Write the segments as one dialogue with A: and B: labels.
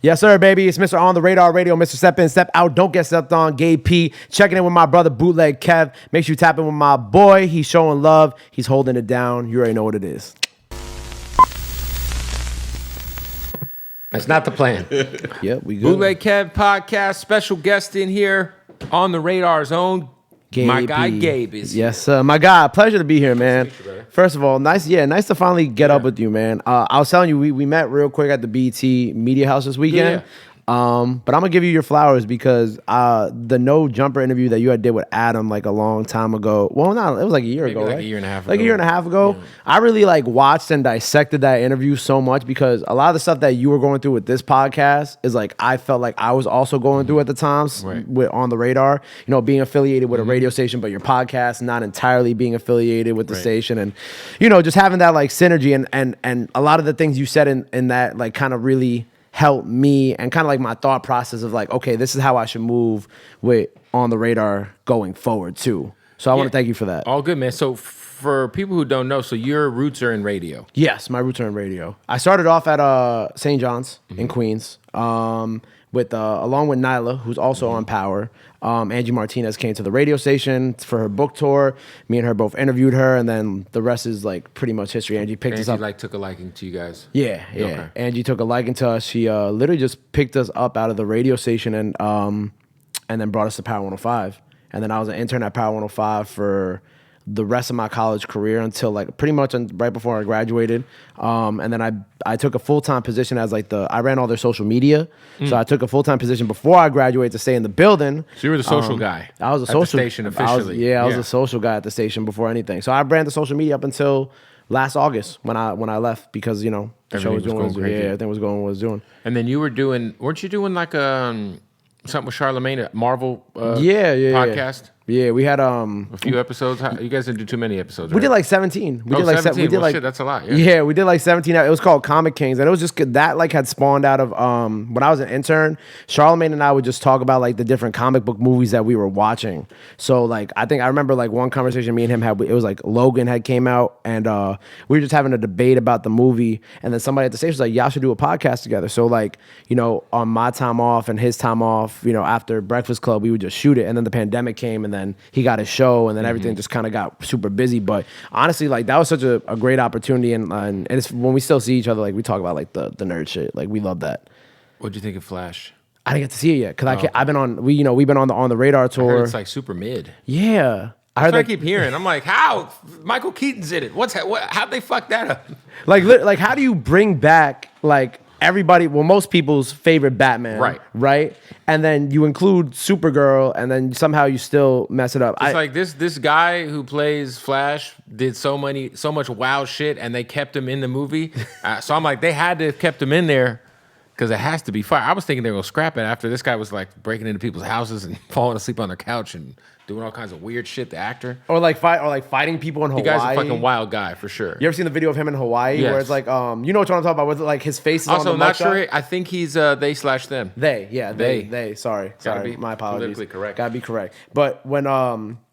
A: Yes, sir, baby. It's Mr. On the Radar Radio, Mr. Step In, Step Out, Don't Get Stepped On, Gabe P. Checking in with my brother, Bootleg Kev. Make sure you tap in with my boy. He's showing love. He's holding it down. You already know what it is.
B: That's not the plan.
A: Yep, we good.
B: Bootleg Kev podcast, special guest in here on the Radar's own.
A: Gabe.
B: My guy Gabe is here.
A: Yes, sir. My guy. Pleasure to be here, man.
B: Nice to meet you, brother.
A: First of all, nice to finally get up with you, man. I was telling you, we met real quick at the BET Media House this weekend.
B: Yeah.
A: But I'm gonna give you your flowers because the No Jumper interview that you had did with Adam like a long time ago. Well, not it was like a year ago,
B: like
A: right?
B: a year and a half
A: Like
B: ago.
A: a year and a half ago. Yeah. I really like watched and dissected that interview so much because a lot of the stuff that you were going through with this podcast is like I felt like I was also going through at the times with On the Radar. You know, being affiliated with a radio station, but your podcast not entirely being affiliated with the station, and you know, just having that like synergy and a lot of the things you said in that like kind of really helped me and kind of like my thought process of like, okay, this is how I should move with On the Radar going forward too. So I want to thank you for that.
B: All good, man. So for people who don't know, so your roots are in radio.
A: Yes, my roots are in radio. I started off at St. John's in Queens with along with Nyla, who's also on Power. Angie Martinez came to the radio station for her book tour. Me and her both interviewed her, and then the rest is like pretty much history. Angie picked us up.
B: Like took a liking to you guys.
A: Yeah.
B: Okay.
A: Angie took a liking to us. She literally just picked us up out of the radio station and then brought us to Power 105. And then I was an intern at Power 105 for the rest of my college career until like pretty much right before I graduated. And then I took a full-time position as like I ran all their social media. So I took a full-time position before I graduated to stay in the building.
B: So you were the social guy.
A: I was a
B: at
A: social
B: the station officially.
A: I was a social guy at the station before anything. So I ran the social media up until last August when I left because, you know, the show was doing what it was doing. Yeah, everything was going what it was doing.
B: And then you were weren't you doing like something with Charlemagne, a Marvel podcast?
A: Yeah, we had
B: a few episodes. You guys didn't do too many episodes.
A: We did like 17. We did like
B: 17.
A: We did like
B: shit, that's a lot.
A: Yeah, we did like 17. It was called Comic Kings, and it was just that like had spawned out of when I was an intern. Charlemagne and I would just talk about like the different comic book movies that we were watching. So like I remember like one conversation me and him had. It was like Logan had came out, and we were just having a debate about the movie, and then somebody at the station was like, "Y'all should do a podcast together." So like, you know, on my time off and his time off, you know, after Breakfast Club, we would just shoot it, and then the pandemic came, and then he got his show, and then everything just kind of got super busy. But honestly, like that was such a great opportunity, and it's when we still see each other, like we talk about like the nerd shit. Like we love that.
B: What'd you think of Flash?
A: I didn't get to see it yet because I've been on we've been on the Radar tour.
B: I heard it's like super mid.
A: Yeah,
B: That's what I keep hearing. I'm like, how Michael Keaton's in it? How'd they fuck that up?
A: Like how do you bring back like everybody, most people's favorite Batman, right? And then you include Supergirl, and then somehow you still mess it up.
B: It's like this guy who plays Flash did so much wild shit, and they kept him in the movie. So I'm like, they had to have kept him in there because it has to be fire. I was thinking they were gonna scrap it after this guy was like breaking into people's houses and falling asleep on their couch and doing all kinds of weird shit. The actor, or
A: fighting people in Hawaii.
B: The guy's a fucking wild guy for sure.
A: You ever seen the video of him in Hawaii where it's like, you know what I'm talking about? Where like his face is
B: also,
A: on the
B: not
A: mugshot?
B: sure. I think he's they/them.
A: They. Sorry. My apologies.
B: Politically correct.
A: Gotta be correct. But when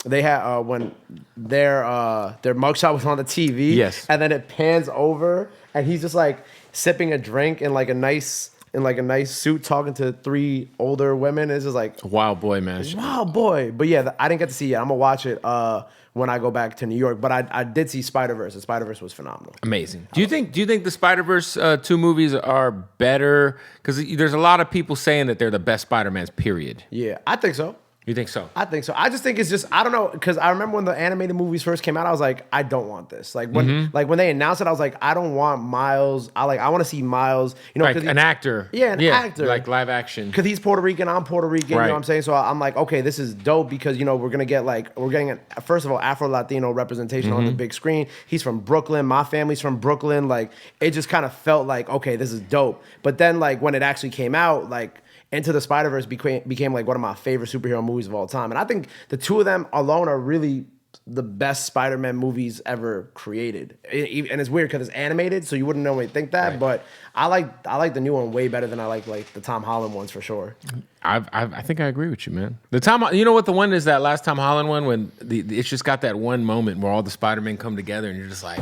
A: they had when their mugshot was on the TV, and then it pans over, and he's just like sipping a drink in like a nice suit, talking to three older women. It's just like
B: wild boy, man.
A: Wild boy. But yeah, I didn't get to see it. I'm gonna watch it when I go back to New York. But I did see Spider-Verse. And Spider-Verse was phenomenal.
B: Amazing. Do you think the Spider-Verse 2 movies are better? Because there's a lot of people saying that they're the best Spider-Mans. Period.
A: Yeah, I think so.
B: You think so?
A: I think so. I just think it's just, I don't know, because I remember when the animated movies first came out, I was like, I don't want this. Like when they announced it, I was like, I don't want Miles. I want to see Miles. You know,
B: like an actor.
A: Yeah, an actor.
B: Like live action.
A: Because he's Puerto Rican, I'm Puerto Rican. You know what I'm saying? So I'm like, okay, this is dope because, you know, we're getting first of all, Afro-Latino representation on the big screen. He's from Brooklyn. My family's from Brooklyn. Like, it just kind of felt like, okay, this is dope. But then, like, when it actually came out, like, Into the Spider-Verse became like one of my favorite superhero movies of all time. And I think the two of them alone are really the best Spider-Man movies ever created. And it's weird because it's animated, so you wouldn't normally think that. Right. But I like the new one way better than I like the Tom Holland ones for sure.
B: I think I agree with you, man. You know what the one is, that last Tom Holland one when it's just got that one moment where all the Spider-Men come together and you're just like,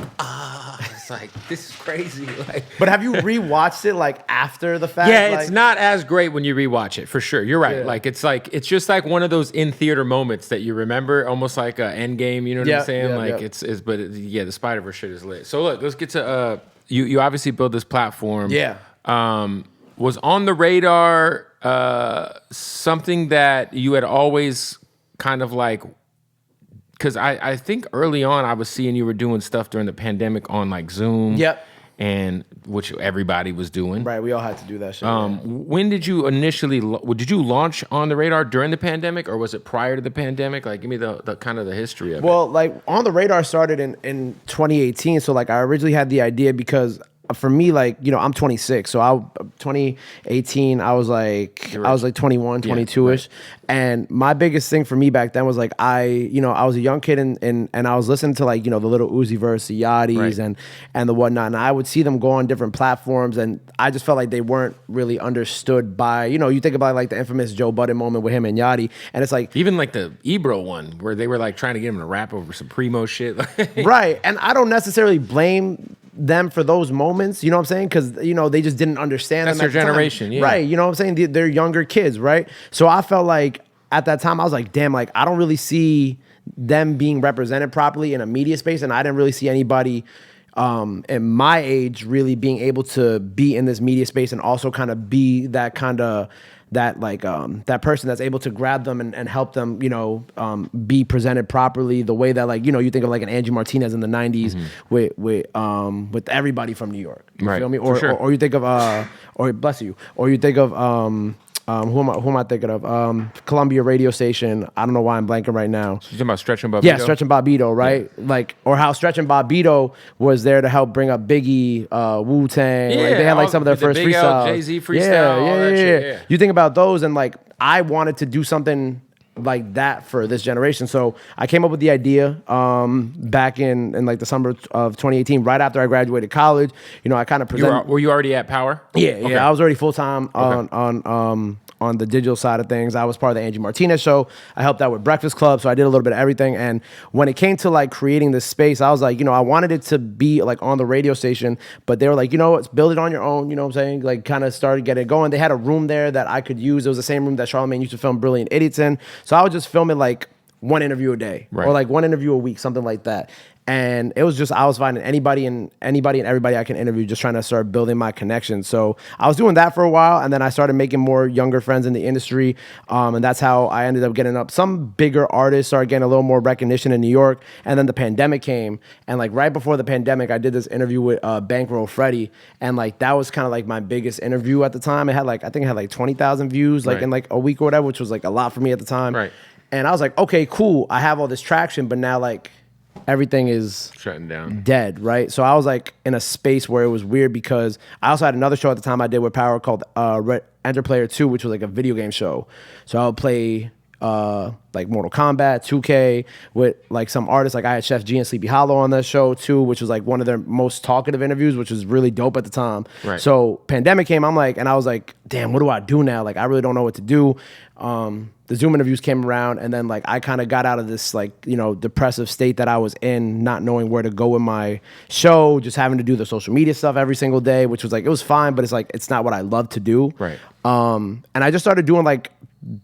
B: just like, this is crazy. Like,
A: But have you rewatched it like after the fact?
B: yeah,
A: Like,
B: it's not as great when you rewatch it, for sure. You're right.
A: Yeah.
B: Like it's just like one of those in theater moments that you remember, almost like a Endgame. You know what
A: Yeah,
B: I'm saying?
A: yeah,
B: Like
A: yeah.
B: yeah, the Spider-Verse shit is lit. So look, let's get to you obviously built this platform.
A: Yeah.
B: Was On the Radar something that you had always kind of like, because I think early on I was seeing you were doing stuff during the pandemic on like Zoom.
A: Yep.
B: And which everybody was doing.
A: Right, we all had to do that shit. Yeah.
B: When did you initially, did you launch On the Radar during the pandemic, or was it prior to the pandemic? Like, give me the kind of the history of it.
A: Well, like On the Radar started in 2018. So like I originally had the idea because for me, like, you know, I'm 26. So 2018, I was like 21, 22 ish.
B: right.
A: And my biggest thing for me back then was like, I was a young kid and I was listening to like, you know, the Little Uzi Verse, the Yachty's
B: Right.
A: and the whatnot. And I would see them go on different platforms and I just felt like they weren't really understood by, you know, you think about like the infamous Joe Budden moment with him and Yachty. And it's like,
B: Even like the Ebro one, where they were like trying to get him to rap over some primo shit.
A: right. And I don't necessarily blame them for those moments, you know what I'm saying? Because, you know, they just didn't understand
B: That's
A: them at
B: their
A: the time.
B: generation, yeah.
A: Right, you know what I'm saying? They're younger kids, right? So I felt like at that time, I was like, damn, like, I don't really see them being represented properly in a media space, and I didn't really see anybody in my age really being able to be in this media space and also kind of be that kind of that person that's able to grab them and help them, you know, be presented properly the way that, like, you know, you think of like an Angie Martinez in the 90s with everybody from New York. You
B: Right,
A: feel me?
B: for sure.
A: Or you think of or bless you. Or you think of who am I thinking of? Columbia radio station. I don't know why I'm blanking right now.
B: You talking about Stretch and Bobbito?
A: Yeah, Stretch and Bobbito, right? Yeah. Like, or how Stretch and Bobbito was there to help bring up Biggie, Wu-Tang.
B: Yeah,
A: like they had like some of their
B: the
A: first
B: Big L,
A: freestyles.
B: Jay-Z freestyle, all that shit, yeah.
A: You think about those, and like I wanted to do something like that for this generation. So I came up with the idea back in like the summer of 2018, right after I graduated college. You know, I kind of presented.
B: Were you already at Power?
A: Yeah,
B: Okay.
A: I was already full time on the digital side of things. I was part of the Angie Martinez show. I helped out with Breakfast Club, so I did a little bit of everything. And when it came to like creating this space, I was like, you know, I wanted it to be like on the radio station, but they were like, you know, let's build it on your own. You know what I'm saying? Like, kind of started getting it going. They had a room there that I could use. It was the same room that Charlamagne used to film Brilliant Idiots in. So I would just film it like one interview a day,
B: Right.
A: or like one interview a week, something like that. And it was just, I was finding anybody and everybody I can interview, just trying to start building my connections. So I was doing that for a while, and then I started making more younger friends in the industry, and that's how I ended up getting up. Some bigger artists started getting a little more recognition in New York, and then the pandemic came, and like right before the pandemic, I did this interview with Bankroll Freddie, and like that was kind of like my biggest interview at the time. It had like, I think it had like 20,000 views, like
B: Right.
A: in like a week or whatever, which was like a lot for me at the time.
B: Right.
A: And I was like, okay, cool. I have all this traction, but now like everything is
B: Shutting down.
A: dead, right? So I was like in a space where it was weird because I also had another show at the time I did with Power called Enter Player 2, which was like a video game show. So I would play like Mortal Kombat, 2K with like some artists. Like I had Chef G and Sleepy Hollow on that show too, which was like one of their most talkative interviews, which was really dope at the time.
B: Right.
A: So pandemic came, I'm like, and I was like, damn, what do I do now? Like I really don't know what to do. The Zoom interviews came around, and then like I kind of got out of this like, you know, depressive state that I was in, not knowing where to go with my show, just having to do the social media stuff every single day, which was like, it was fine, but it's like, it's not what I love to do.
B: Right.
A: And I just started doing like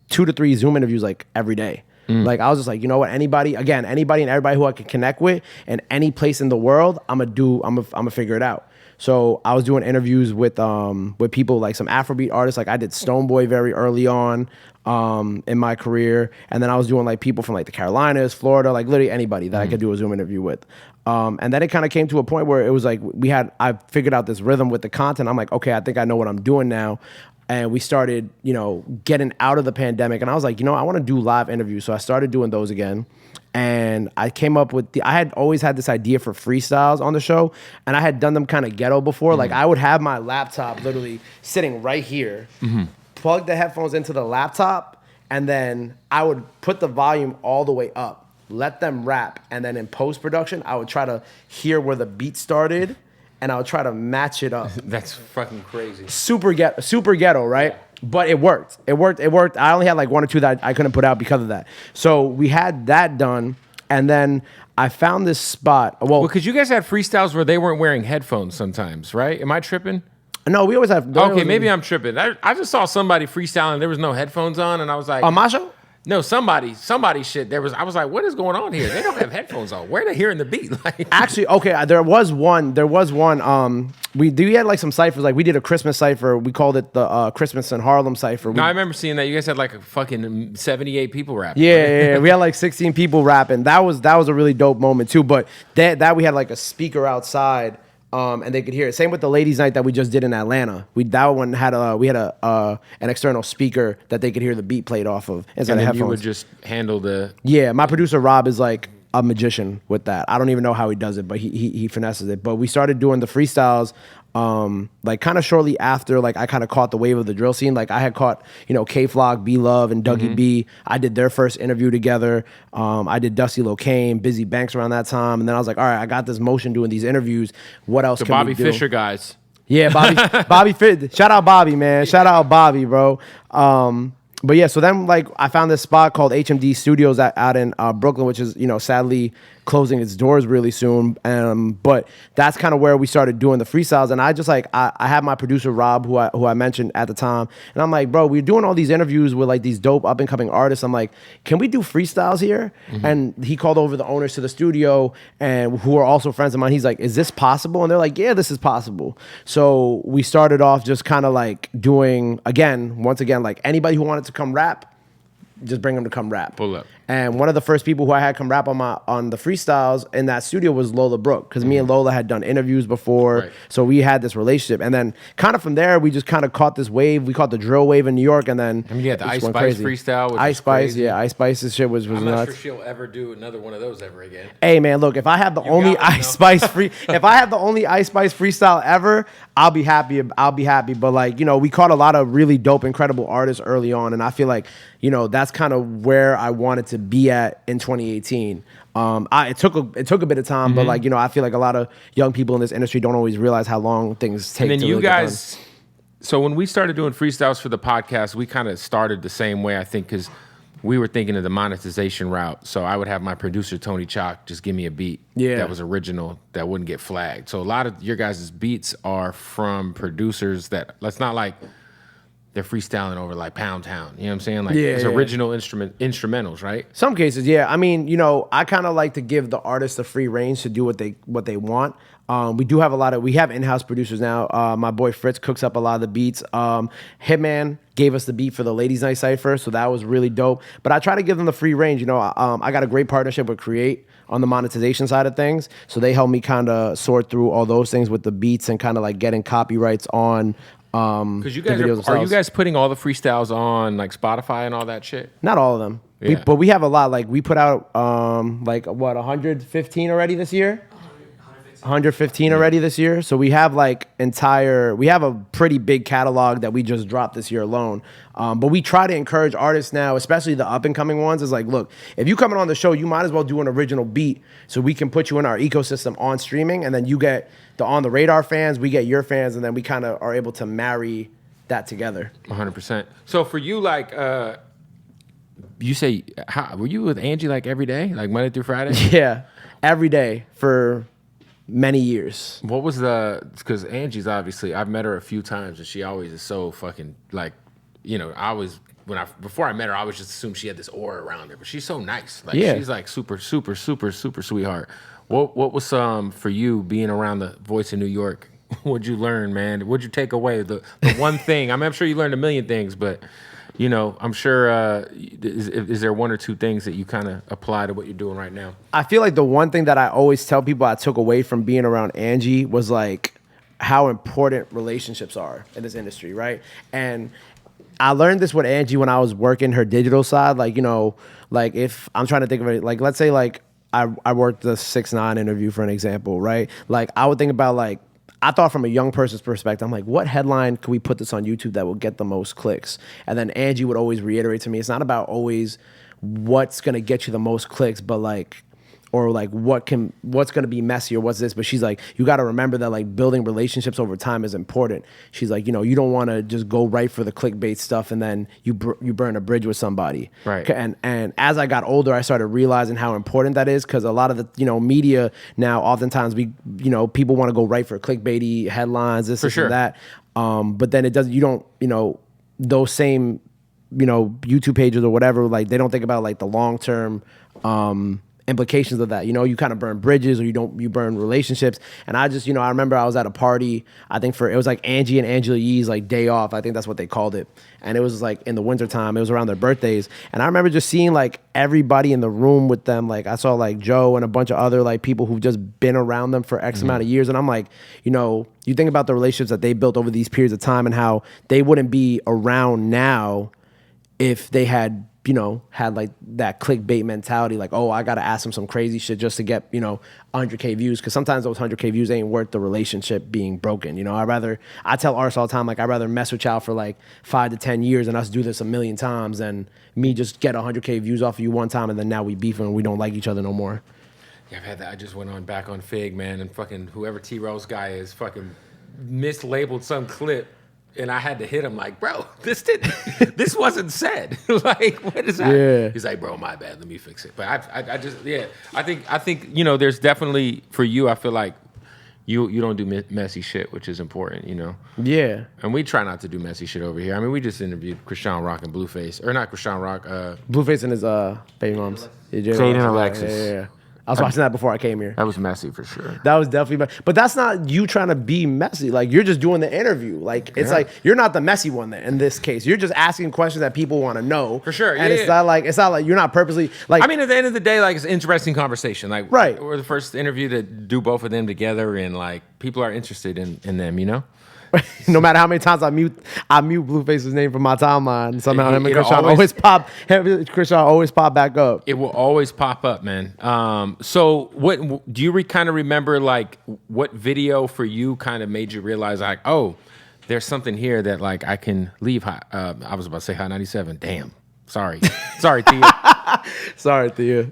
A: 2 to 3 Zoom interviews like every day. Like I was just like, you know what, anybody and everybody who I can connect with in any place in the world, I'm gonna figure it out. So I was doing interviews with people like some Afrobeat artists. Like I did Stoneboy very early on in my career, and then I was doing like people from like the Carolinas, Florida, like literally anybody that I could do a Zoom interview with. And then it kind of came to a point where it was like I figured out this rhythm with the content. I'm like, okay, I think I know what I'm doing now. And we started, you know, getting out of the pandemic. And I was like, you know, I want to do live interviews. So I started doing those again. And I came up with I had always had this idea for freestyles on the show. And I had done them kind of ghetto before. Like I would have my laptop literally sitting right here, plug the headphones into the laptop, and then I would put the volume all the way up, let them rap. And then in post-production, I would try to hear where the beat started, and I would try to match it up.
B: That's fucking crazy.
A: Super ghetto, right?
B: Yeah.
A: But it worked. I only had like 1 or 2 that I couldn't put out because of that. So we had that done. And then I found this spot. Well,
B: Because you guys had freestyles where they weren't wearing headphones sometimes, right? Am I tripping?
A: no, we always have.
B: Okay, maybe I'm tripping. I just saw somebody freestyling. There was no headphones on, and I was like,
A: On my show?
B: no, somebody shit. I was like, what is going on here? They don't have headphones on. Where are they hearing the beat? Like,
A: Actually, okay, there was one. We had like some ciphers. Like we did a Christmas cipher. We called it the Christmas in Harlem cipher.
B: no, I remember seeing that. You guys had like a fucking 78 people rapping.
A: Yeah, we had like 16 people rapping. That was a really dope moment too. But that we had like a speaker outside, and they could hear it. Same with the ladies' night that we just did in Atlanta. That one had an external speaker that they could hear the beat played off of instead
B: And
A: of
B: then
A: headphones.
B: you would just handle the.
A: Yeah, my producer Rob is like a magician with that. I don't even know how he does it, but he finesses it. But we started doing the freestyles like kind of shortly after, like I kind of caught the wave of the drill scene. Like I had caught, K-Flock, B-Love, and Dougie B. I did their first interview together. I did Dusty Locane, Busy Banks around that time. And then I was like, all right, I got this motion doing these interviews. What else
B: The
A: can
B: Bobby
A: we do?
B: Fischer guys.
A: Yeah, Bobby Fit. Shout out Bobby, man. Shout out Bobby, bro. But yeah, so then like I found this spot called HMD Studios out in Brooklyn, which is sadly closing its doors really soon. But that's kind of where we started doing the freestyles. And I just like I had my producer Rob, who I mentioned at the time, and I'm like, bro, we're doing all these interviews with like these dope up and coming artists. I'm like, can we do freestyles here? And he called over the owners to the studio, and who are also friends of mine. He's like, is this possible? And they're like, yeah, this is possible. So we started off just kind of like doing once again, like anybody who wanted to come rap, just bring them to come rap.
B: Pull up.
A: And one of the first people who I had come rap on the freestyles in that studio was Lola Brooke, because me and Lola had done interviews before,
B: Right.
A: so we had this relationship. And then kind of from there, we just kind of caught this wave. We caught the drill wave in New York, and then
B: I mean, you had the
A: it
B: Ice
A: just went
B: Spice
A: crazy.
B: freestyle, which
A: Ice
B: is
A: Spice,
B: crazy.
A: yeah, Ice Spice's shit was
B: I'm not
A: nuts.
B: sure she'll ever do another one of those ever again.
A: Hey man, look, if I have the only
B: got one,
A: Ice Spice if I have the only Ice Spice freestyle ever, I'll be happy. But like, we caught a lot of really dope, incredible artists early on, and I feel like, that's kind of where I wanted to be at in 2018. It took a bit of time, but like, I feel like a lot of young people in this industry don't always realize how long things take.
B: And then
A: to
B: you
A: really get done.
B: guys, so when we started doing freestyles for the podcast, we kind of started the same way, I think, because we were thinking of the monetization route. So I would have my producer, Tony Chalk, just give me a beat that was original, that wouldn't get flagged. So a lot of your guys' beats are from producers that's not like they're freestyling over like Pound Town. You know what I'm saying? Like it's original instrumentals, right?
A: Some cases, yeah. I mean, I kind of like to give the artist a free range to do what they want. We do have we have in-house producers now. My boy Fritz cooks up a lot of the beats. Hitman gave us the beat for the Ladies Night Cypher, so that was really dope. But I try to give them the free range. I got a great partnership with Create on the monetization side of things, so they help me kind of sort through all those things with the beats and kind of like getting copyrights on.
B: Because you guys are you guys putting all the freestyles on like Spotify and all that shit?
A: Not all of them,
B: Yeah.
A: but we have a lot. Like we put out like what 115 already this year. 115 already this year. So we have we have a pretty big catalog that we just dropped this year alone. But we try to encourage artists now, especially the up and coming ones, is like, look, if you coming on the show, you might as well do an original beat so we can put you in our ecosystem on streaming, and then you get the on the radar fans, we get your fans, and then we kind of are able to marry that together.
B: 100%. So for you, like, you say, were you with Angie like every day, like Monday through Friday?
A: Yeah, every day for many years.
B: What was because Angie's obviously, I've met her a few times and she always is so fucking like, before I met her, I always just assumed she had this aura around her, but she's so nice. Like she's like super, super, super, super sweetheart. What was for you being around the voice of New York? What'd you learn, man? What'd you take away? The one thing, I'm sure you learned a million things, but I'm sure, is there one or two things that you kind of apply to what you're doing right now?
A: I feel like the one thing that I always tell people I took away from being around Angie was like how important relationships are in this industry, right? And I learned this with Angie when I was working her digital side. Like, like if I'm trying to think of it, like let's say like I worked the 6ix9ine interview for an example, right? Like I would think about like, I thought from a young person's perspective, I'm like, what headline could we put this on YouTube that will get the most clicks? And then Angie would always reiterate to me, it's not about always what's going to get you the most clicks, but like or like what's going to be messy or what's this, but she's like, you got to remember that like building relationships over time is important. She's like, you don't want to just go right for the clickbait stuff and then you burn a bridge with somebody.
B: Right.
A: And as I got older, I started realizing how important that is, because a lot of the media now, oftentimes people want to go right for clickbaity headlines, this
B: sure.
A: and that. But then those same YouTube pages or whatever, like they don't think about like the long-term implications of that. You kind of burn bridges, or you burn relationships. And I just, I remember I was at a party, I think it was like Angie and Angela Yee's like day off, I think that's what they called it. And it was like in the wintertime, it was around their birthdays. And I remember just seeing like everybody in the room with them. Like I saw like Joe and a bunch of other like people who've just been around them for X amount of years. And I'm like, you think about the relationships that they built over these periods of time and how they wouldn't be around now if they had like that clickbait mentality, like, oh, I got to ask them some crazy shit just to get, 100K views. Because sometimes those 100K views ain't worth the relationship being broken. I tell Ars all the time, like, I'd rather mess with y'all for like 5 to 10 years and us do this a million times than me just get 100K views off of you one time and then now we beefing and we don't like each other no more.
B: Yeah, I've had that. I just went on back on Fig, man, and fucking whoever T-Rose guy is fucking mislabeled some clip. And I had to hit him like, bro, this wasn't said. Like, what is that?
A: Yeah.
B: He's like, bro, my bad. Let me fix it. But I think there's definitely for you. I feel like you don't do messy shit, which is important,
A: Yeah.
B: And we try not to do messy shit over here. I mean, we just interviewed Krishan Rock and Blueface, or not Krishan Rock.
A: Blueface and his baby moms.
B: Jaden Alexis.
A: Yeah. I was watching that before I came here.
B: That was messy for sure.
A: That was definitely messy. But that's not you trying to be messy. Like, you're just doing the interview. Like, it's like, you're not the messy one in this case. You're just asking questions that people want to know.
B: For sure.
A: And it's not like you're not purposely, like.
B: I mean, at the end of the day, like, it's an interesting convetation. Like,
A: right.
B: We're the first interview to do both of them together, and like, people are interested in them,
A: No matter how many times I mute Blueface's name from my timeline, somehow him and Krishan always pop back up.
B: It will always pop up, man. So what do you kind of remember, like, what video for you kind of made you realize, like, oh, there's something here that like I can leave high. I was about to say Hot 97. Damn. Sorry, Thea.
A: Sorry, Thea.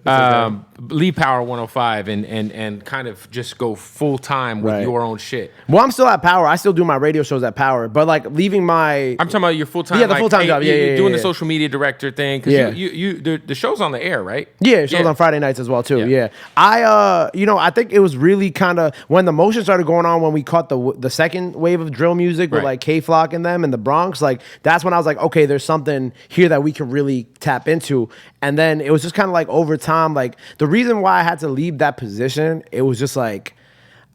B: Leave Power 105 and kind of just go full time with your own shit.
A: Well, I'm still at Power. I still do my radio shows at Power, but like leaving my.
B: I'm talking about your full time.
A: Yeah, the full time job.
B: You're doing the social media director thing. Cause the show's on the air, right?
A: Yeah, show's on Friday nights as well too. Yeah. I think it was really kind of when the motion started going on when we caught the second wave of drill music with like K-Flock and them in the Bronx. Like that's when I was like, okay, there's something here that we can really tap into. And then it was just kind of like over time, like the reason why I had to leave that position, it was just like,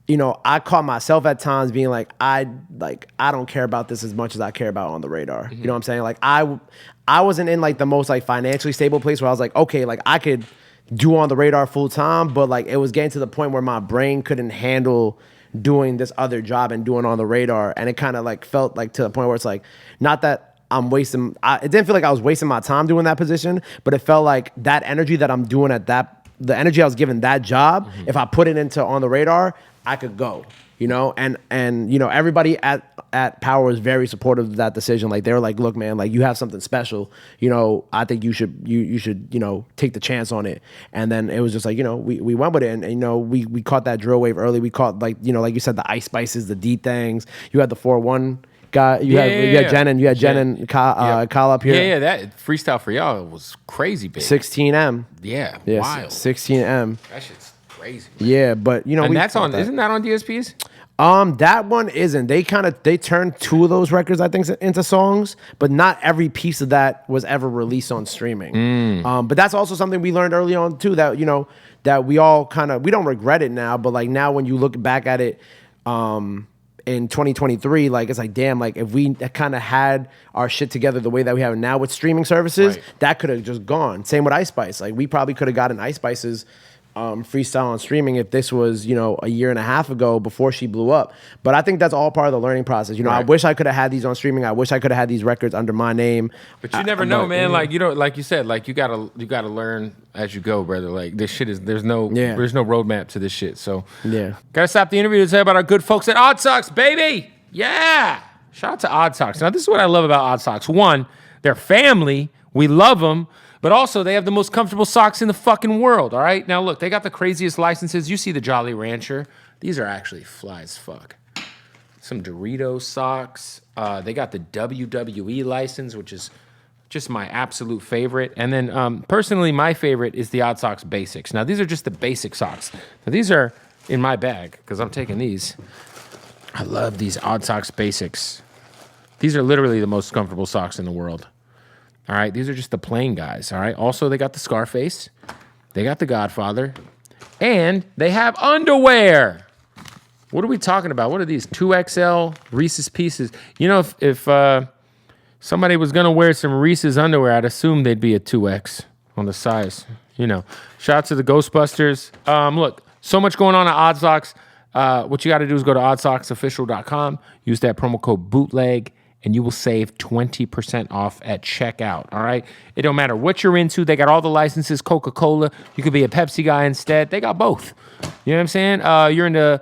A: I caught myself at times being like, I don't care about this as much as I care about On the Radar. Mm-hmm. You know what I'm saying? Like I wasn't in like the most like financially stable place where I was like, okay, like I could do On the Radar full time, but like it was getting to the point where my brain couldn't handle doing this other job and doing On the Radar. And it kind of like felt like to the point where it's like, not that it didn't feel like I was wasting my time doing that position, but it felt like that energy that I'm doing the energy I was given that job, if I put it into On the Radar, I could go, and everybody at Power was very supportive of that decision. Like they were like, look, man, like you have something special, I think you should take the chance on it. And then it was just like, we went with it and we caught that drill wave early. We caught like you said, the Ice Spices, the D Things. You had the 4-1 guy. You had Jen and Kyle up here.
B: Yeah, that freestyle for y'all was crazy big.
A: 16M.
B: Yeah, wild.
A: 16M.
B: That shit's crazy.
A: Yeah, but
B: and that's on. Isn't that on DSPs?
A: That one isn't. They turned 2 of those records, I think, into songs, but not every piece of that was ever released on streaming. But that's also something we learned early on too, that that we all we don't regret it now, but like now when you look back at it, in 2023, like it's like, damn, like if we kind of had our shit together the way that we have it now with streaming services, that could have just gone. Same with Ice Spice. Like we probably could have gotten Ice Spice's freestyle on streaming if this was, a year and a half ago before she blew up. But I think that's all part of the learning process. I wish I could have had these on streaming. I wish I could have had these records under my name.
B: But you never know, man. Like, like you said, like you gotta learn as you go, brother. Like this shit there's no roadmap to this shit. So gotta stop the interview to tell you about our good folks at Odd Socks, baby. Yeah. Shout out to Odd Socks. Now this is what I love about Odd Socks. One, they're family. We love them. But also, they have the most comfortable socks in the fucking world, all right? Now, look, they got the craziest licenses. You see the Jolly Rancher. These are actually fly as fuck. Some Doritos socks. They got the WWE license, which is just my absolute favorite. And then, personally, my favorite is the Odd Socks Basics. Now, these are just the basic socks. Now, these are in my bag because I'm taking these. I love these Odd Socks Basics. These are literally the most comfortable socks in the world. All right, these are just the plain guys, all right? Also, they got the Scarface. They got the Godfather. And they have underwear. What are we talking about? What are these? 2XL Reese's Pieces. You know, if somebody was going to wear some Reese's underwear, I'd assume they'd be a 2X on the size. You know, shout out to the Ghostbusters. Look, so much going on at Odd Socks. What you got to do is go to oddsocksofficial.com, use that promo code BOOTLEG, and you will save 20% off at checkout, all right? It don't matter what you're into. They got all the licenses, Coca-Cola. You could be a Pepsi guy instead. They got both. You know what I'm saying? You're into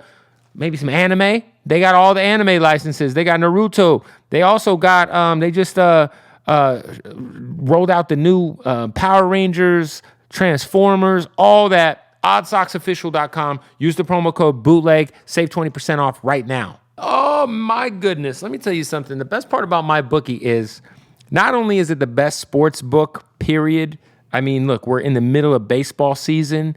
B: maybe some anime. They got all the anime licenses. They got Naruto. They also got, they just rolled out the new Power Rangers, Transformers, all that. Oddsocksofficial.com. Use the promo code BOOTLEG. Save 20% off right now. Oh, my goodness. Let me tell you something. The best part about my bookie is not only is it the best sports book, period. I mean, look, we're in the middle of baseball season,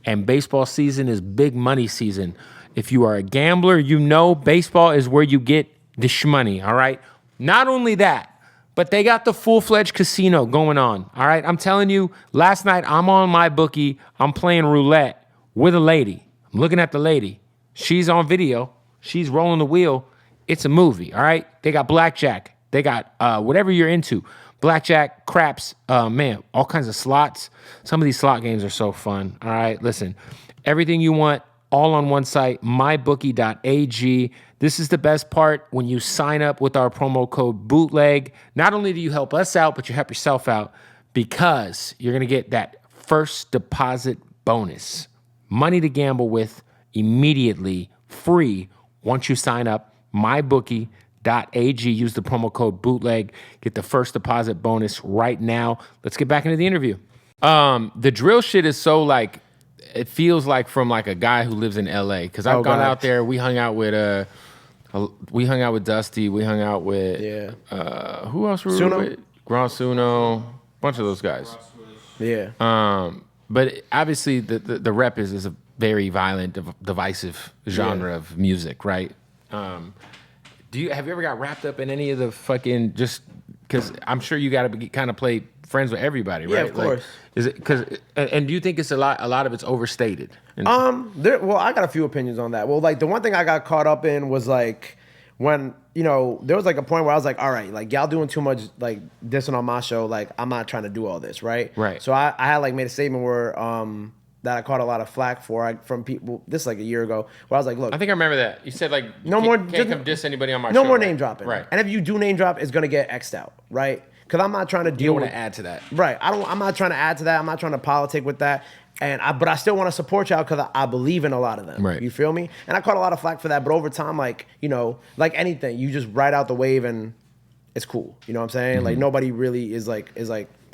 B: and baseball season is big money season. If you are a gambler, you know baseball is where you get the shmoney, all right? Not only that, but they got the full-fledged casino going on, all right? I'm telling you, last night I'm on my bookie. I'm playing roulette with a lady. I'm looking at the lady. She's on video. She's rolling the wheel. It's a movie, all right? They got blackjack. They got whatever you're into. Blackjack, craps, man, all kinds of slots. Some of these slot games are so fun, all right? Listen, everything you want, all on one site, mybookie.ag. This is the best part. When you sign up with our promo code BOOTLEG, not only do you help us out, but you help yourself out because you're going to get that first deposit bonus. Money to gamble with immediately, free, once you sign up, mybookie.ag. Use the promo code BOOTLEG. Get the first deposit bonus right now. Let's get back into the interview. The drill shit is so like, it feels like from like a guy who lives in LA. Because I've gone out there. We hung out with Dusty. We hung out with who else were we with? Grand Suno. Bunch of those guys.
A: Yeah.
B: But obviously the rep is a very violent, divisive genre of music, right? Have you ever got wrapped up in any of the fucking, just because I'm sure you got to kind of play friends with everybody, right?
A: Yeah, of course.
B: Is it because? And do you think it's a lot of it's overstated?
A: Well, I got a few opinions on that. Well, like the one thing I got caught up in was like when there was like a point where I was like, all right, like y'all doing too much like dissing on my show. Like I'm not trying to do all this, right?
B: Right.
A: So I had like made a statement where that I caught a lot of flack for from people. This like a year ago, where I was like, look,
B: I think I remember that. You said like can't come diss anybody on my show.
A: No more
B: right?
A: name dropping.
B: Right.
A: And if you do name drop, it's gonna get X'd out, right? Because I'm not trying to deal with.
B: You want to add to that,
A: right? I'm not trying to add to that. I'm not trying to politic with that. But I still want to support y'all because I believe in a lot of them.
B: Right.
A: You feel me? And I caught a lot of flack for that. But over time, like like anything, you just ride out the wave and it's cool. You know what I'm saying? Mm-hmm. Like nobody really is like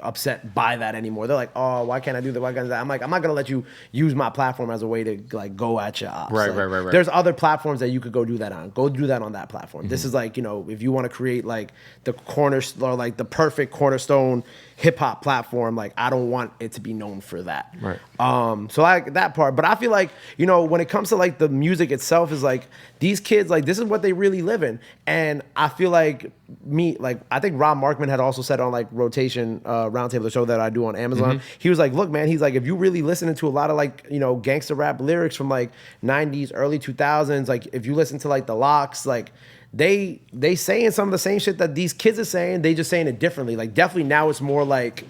A: upset by that anymore. They're like, oh, why can't I do that? Why can't I do that? I'm like, I'm not gonna let you use my platform as a way to like go at your ops.
B: Right,
A: like,
B: right.
A: There's other platforms that you could go do that on. Go do that on that platform. Mm-hmm. This is like, if you want to create like the like the perfect cornerstone hip hop platform, like I don't want it to be known for that.
B: Right.
A: So like that part. But I feel like, when it comes to like the music itself is like these kids, like this is what they really live in. And I feel like I think Rob Markman had also said on like Rotation Roundtable, the show that I do on Amazon. Mm-hmm. He was like, look, man, he's like, if you really listening to a lot of like, gangster rap lyrics from like 90s, early 2000s, like if you listen to like the Locks, like they saying some of the same shit that these kids are saying, they just saying it differently. Like definitely now it's more like,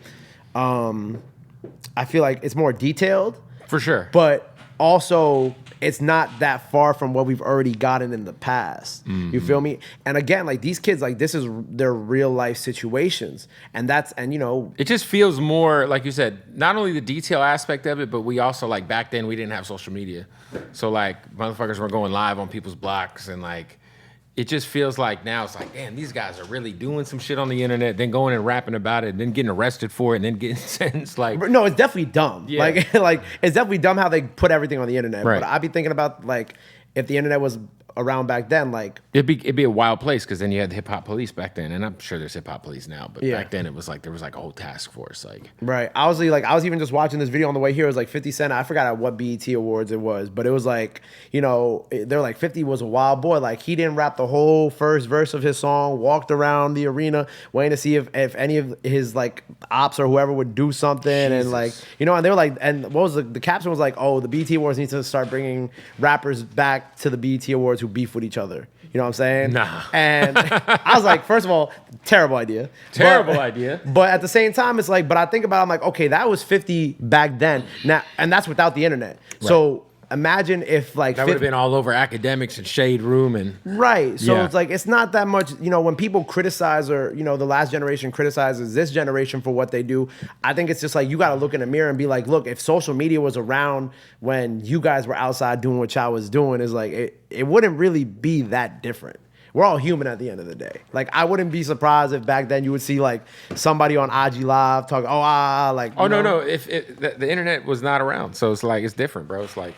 A: I feel like it's more detailed.
B: For sure.
A: But also it's not that far from what we've already gotten in the past. Mm-hmm. You feel me? And again, like these kids, like this is their real life situations. And it
B: just feels more, like you said, not only the detail aspect of it, but we also like back then we didn't have social media. So like motherfuckers were going live on people's blocks and like, it just feels like now it's like, damn, these guys are really doing some shit on the internet, then going and rapping about it, then getting arrested for it, and then getting sentenced. Like,
A: No, it's definitely dumb.
B: Yeah.
A: Like it's definitely dumb how they put everything on the internet.
B: Right.
A: But I'd be thinking about like if the internet was around back then, like
B: it'd be a wild place because then you had the hip hop police back then, and I'm sure there's hip hop police now, but
A: Yeah.
B: back then it was like there was like a whole task force. Like,
A: right. I was even just watching this video on the way here. It was like 50 Cent. I forgot at what BET Awards it was, but it was like, you know, they're like 50 was a wild boy. Like he didn't rap the whole first verse of his song, walked around the arena waiting to see if any of his like ops or whoever would do something. And like, you know, and they were like, and what was the caption was like, oh, the BET Awards need to start bringing rappers back to the BET Awards who beef with each other. You know what I'm saying?
B: Nah.
A: And I was like, first of all, terrible idea.
B: Terrible idea.
A: But at the same time, it's like, but I think about it, I'm like, okay, that was 50 back then. Now, and that's without the internet. Right. So imagine if like
B: that would have been all over academics and Shade Room and
A: right. So
B: yeah.
A: it's like it's not that much, you know, when people criticize or, you know, the last generation criticizes this generation for what they do, I think it's just like you gotta look in the mirror and be like, look, if social media was around when you guys were outside doing what y'all was doing, is like it wouldn't really be that different. We're all human at the end of the day. Like, I wouldn't be surprised if back then you would see like somebody on IG Live talking, like.
B: Oh no, if the internet was not around, so it's like it's different, bro. It's like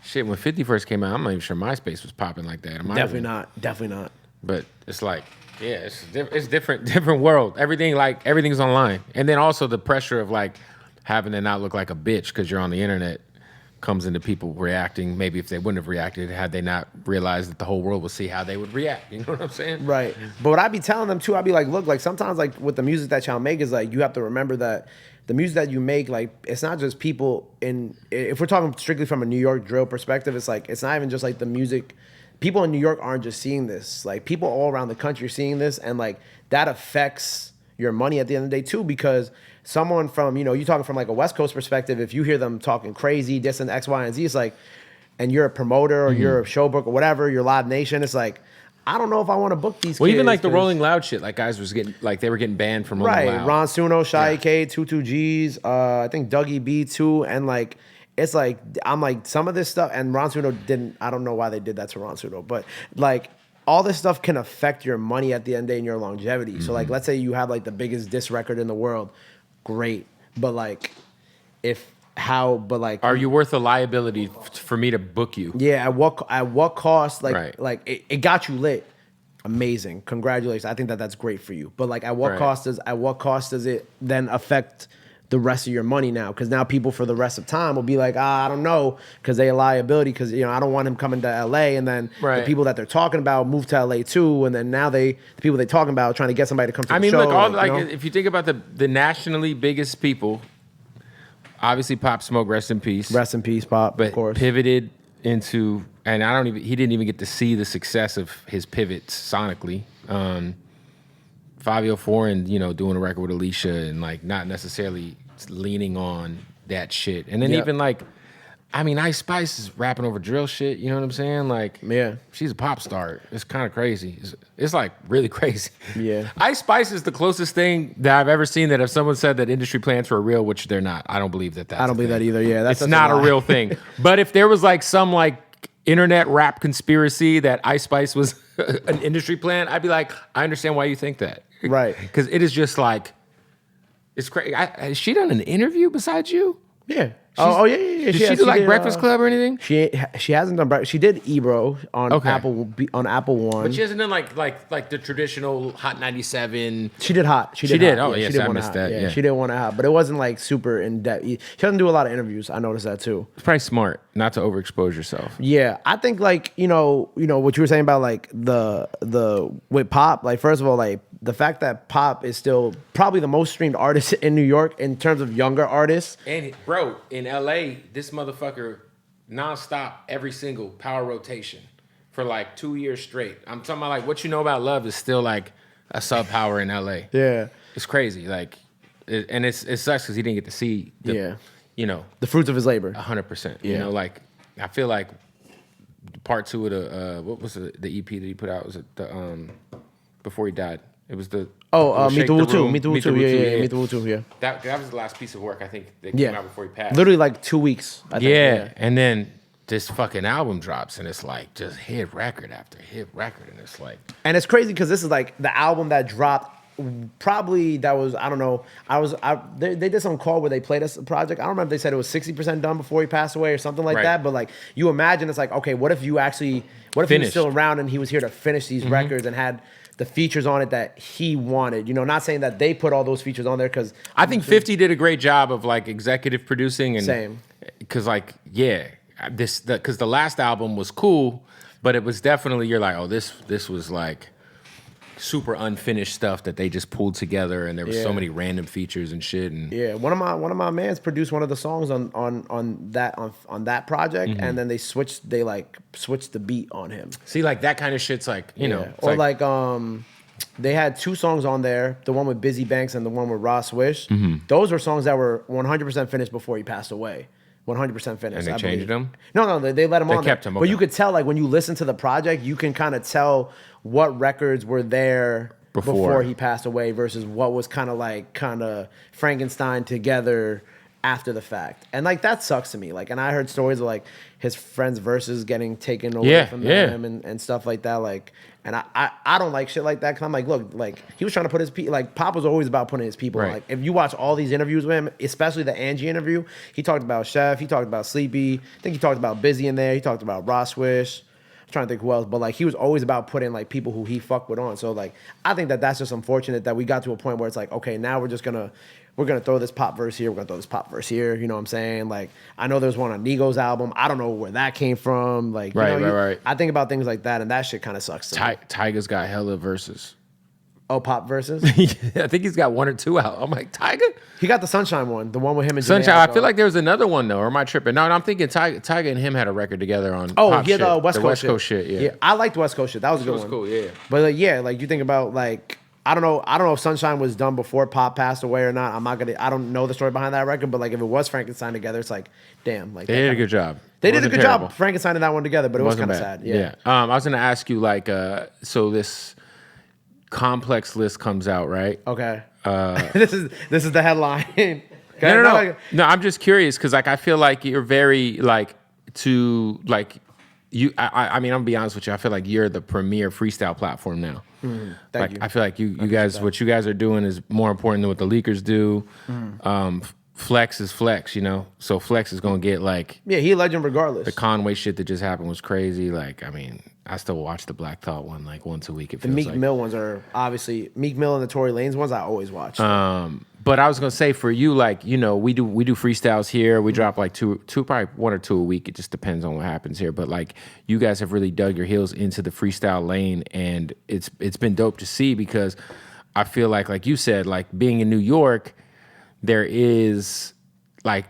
B: shit. When 50 first came out, I'm not even sure MySpace was popping like that.
A: Definitely not.
B: But it's like, yeah, it's different world. Everything's online, and then also the pressure of like having to not look like a bitch because you're on the internet comes into people reacting. Maybe if they wouldn't have reacted had they not realized that the whole world would see how they would react. You know what I'm saying?
A: Right. But what I'd be telling them too, I'd be like, look, like sometimes like with the music that y'all make is like you have to remember that the music that you make, like it's not just people if we're talking strictly from a New York drill perspective, it's like it's not even just like the music. People in New York aren't just seeing this. Like people all around the country are seeing this, and like that affects your money at the end of the day too, because someone from, you know, you're talking from like a West Coast perspective, if you hear them talking crazy, dissing X, Y, and Z, it's like, and you're a promoter or you're a showbook or whatever, you're Live Nation, it's like, I don't know if I want to book these
B: well,
A: kids.
B: even like the Rolling Loud shit, like guys was getting, like they were getting banned from Rolling Loud.
A: Right, Ron Suno, Shy K, 22Gs, I think Dougie B too, and like, it's like, I'm like, some of this stuff, and Ron Suno didn't, I don't know why they did that to Ron Suno, but like, all this stuff can affect your money at the end of the day and your longevity. Mm-hmm. So like, let's say you have like the biggest diss record in the world, great. But like, are
B: you worth a liability for me to book you?
A: Yeah, at what cost? Like,
B: right.
A: like it got you lit. Amazing, congratulations. I think that's great for you. But like, at what cost does it then affect the rest of your money now? Because now people for the rest of time will be like, I don't know, because they a liability. Because you know, I don't want him coming to LA, and then the people that they're talking about move to LA too, and then now the people they're talking about are trying to get somebody to come to the show.
B: Look, if you think about the nationally biggest people, obviously Pop Smoke, rest in peace.
A: Rest in peace, Pop.
B: But
A: of course,
B: pivoted into, and he didn't even get to see the success of his pivots sonically. Fabio Foreign, you know, doing a record with Alicia and like not necessarily leaning on that shit. And then even like, I mean, Ice Spice is rapping over drill shit. You know what I'm saying? Like,
A: yeah,
B: she's a pop star. It's kind of crazy. It's like really crazy.
A: Yeah.
B: Ice Spice is the closest thing that I've ever seen that if someone said that industry plans were real, which they're not, I don't believe that that's
A: I don't believe that either. Yeah,
B: that's not a real ththing. But if there was like some like internet rap conspiracy that Ice Spice was an industry plan, I'd be like, I understand why you think that.
A: Right.
B: Because it is just like, it's crazy. Has she done an interview besides you?
A: Yeah. Yeah.
B: Did she do like Breakfast Club or anything?
A: She hasn't done. She did Ebro on Apple One,
B: but she hasn't done like the traditional Hot 97.
A: She did Hot.
B: She did. Oh
A: yeah,
B: yes,
A: she did
B: I missed that. Yeah,
A: she did one Hot, but it wasn't like super in depth. She doesn't do a lot of interviews. I noticed that too.
B: It's probably smart not to overexpose yourself.
A: Yeah, I think like you know what you were saying about like the with Pop. Like first of all, like the fact that Pop is still probably the most streamed artist in New York in terms of younger artists.
B: And bro, in LA, this motherfucker nonstop every single power rotation for like 2 years straight. I'm talking about like What You Know About Love is still like a sub power in LA.
A: Yeah,
B: it's crazy. Like, it sucks because he didn't get to see the
A: fruits of his labor.
B: 100%. You know, like I feel like part 2 of the what was the EP that he put out? Was it the before he died? It was the
A: Me Too too. Me Too too. Yeah. Me Too too. Yeah.
B: That was the last piece of work I think that came out before he passed.
A: Literally like 2 weeks. I think.
B: Yeah, and then this fucking album drops, and it's like just hit record after hit record, and it's like,
A: And it's crazy because this is like the album that dropped. Probably that was, I don't know. They did some call where they played us a project. I don't remember if they said it was 60% done before he passed away or something like
B: Right.
A: that. But like you imagine, it's like, okay, what if he was
B: Finished.
A: still around and he was here to finish these records and had the features on it that he wanted? You know, not saying that they put all those features on there because
B: I think 50 did a great job of like executive producing and
A: Same.
B: because like because the last album was cool, but it was definitely you're like, oh, this was like super unfinished stuff that they just pulled together, and there was so many random features and shit. And
A: yeah, one of my mans produced one of the songs on that project, and then they switched the beat on him.
B: see, like that kind of shit's like you know, it's
A: or like they had 2 songs on there, the one with Busy Banks and the one with Ross Swish. Those were songs that were 100% finished before he passed away. 100% finished.
B: And they
A: I
B: changed
A: believe.
B: them?
A: No, they let him on.
B: kept
A: there.
B: him,
A: But
B: okay.
A: you could tell, like when you listen to the project, you can kind of tell what records were there before he passed away versus what was kind of Frankenstein together after the fact. And like that sucks to me. Like, and I heard stories of like his friends' verses getting taken away from them and stuff like that. Like, and I don't like shit like that. Cause I'm like, look, like he was trying to put his like Pop was always about putting his people on.
B: Right.
A: Like if you watch all these interviews with him, especially the Angie interview, he talked about Chef, he talked about Sleepy, I think he talked about Busy in there, he talked about Ross Swish. I'm trying to think who else, but like he was always about putting like people who he fucked with on. So like I think that's just unfortunate that we got to a point where it's like, okay, now we're gonna throw this pop verse here, we're gonna throw this pop verse here. You know what I'm saying? Like I know there's one on Nigo's album. I don't know where that came from. Like
B: Right.
A: I think about things like that, and that shit kind of sucks. To me.
B: Tyga's got hella verses.
A: Oh, pop verses.
B: I think he's got 1 or 2 out. I'm like, Tyga?
A: He got the Sunshine one, the one with him and
B: Sunshine.
A: Janae
B: I feel like there was another one though, or am I tripping? No, I'm thinking Tyga and him had a record together on.
A: Oh,
B: pop
A: yeah,
B: shit.
A: the West Coast
B: shit.
A: Yeah, I liked West Coast shit. That was a good
B: was
A: one.
B: cool, yeah.
A: But like, yeah, like you think about like I don't know if Sunshine was done before Pop passed away or not. I don't know the story behind that record, but like if it was Frankenstein together, it's like damn, like
B: They did a good job.
A: They did a
B: Wasn't
A: good
B: terrible.
A: job Frankensteining that one together, but it was
B: Wasn't
A: kind of
B: bad.
A: sad. Yeah.
B: I was gonna ask you like, so this complex list comes out, right?
A: Okay. This is the headline. Okay,
B: No. I'm just curious because like I feel like you're very like to like you. I mean, I'm gonna be honest with you. I feel like you're the premier freestyle platform now.
A: Thank you.
B: I feel like you guys, what you guys are doing is more important than what the leakers do. Flex is flex, you know. So flex is gonna get like
A: Yeah, he a legend regardless.
B: the Conway shit that just happened was crazy. Like, I mean, I still watch the Black Thought one like once a week. It
A: The
B: feels
A: Meek
B: like.
A: Mill ones are obviously Meek Mill and the Tory Lanez ones I always watch.
B: But I was gonna say for you, like, you know, we do freestyles here. We drop like two, probably 1 or 2 a week. It just depends on what happens here. But like, you guys have really dug your heels into the freestyle lane, and it's been dope to see because I feel like you said, like being in New York, there is like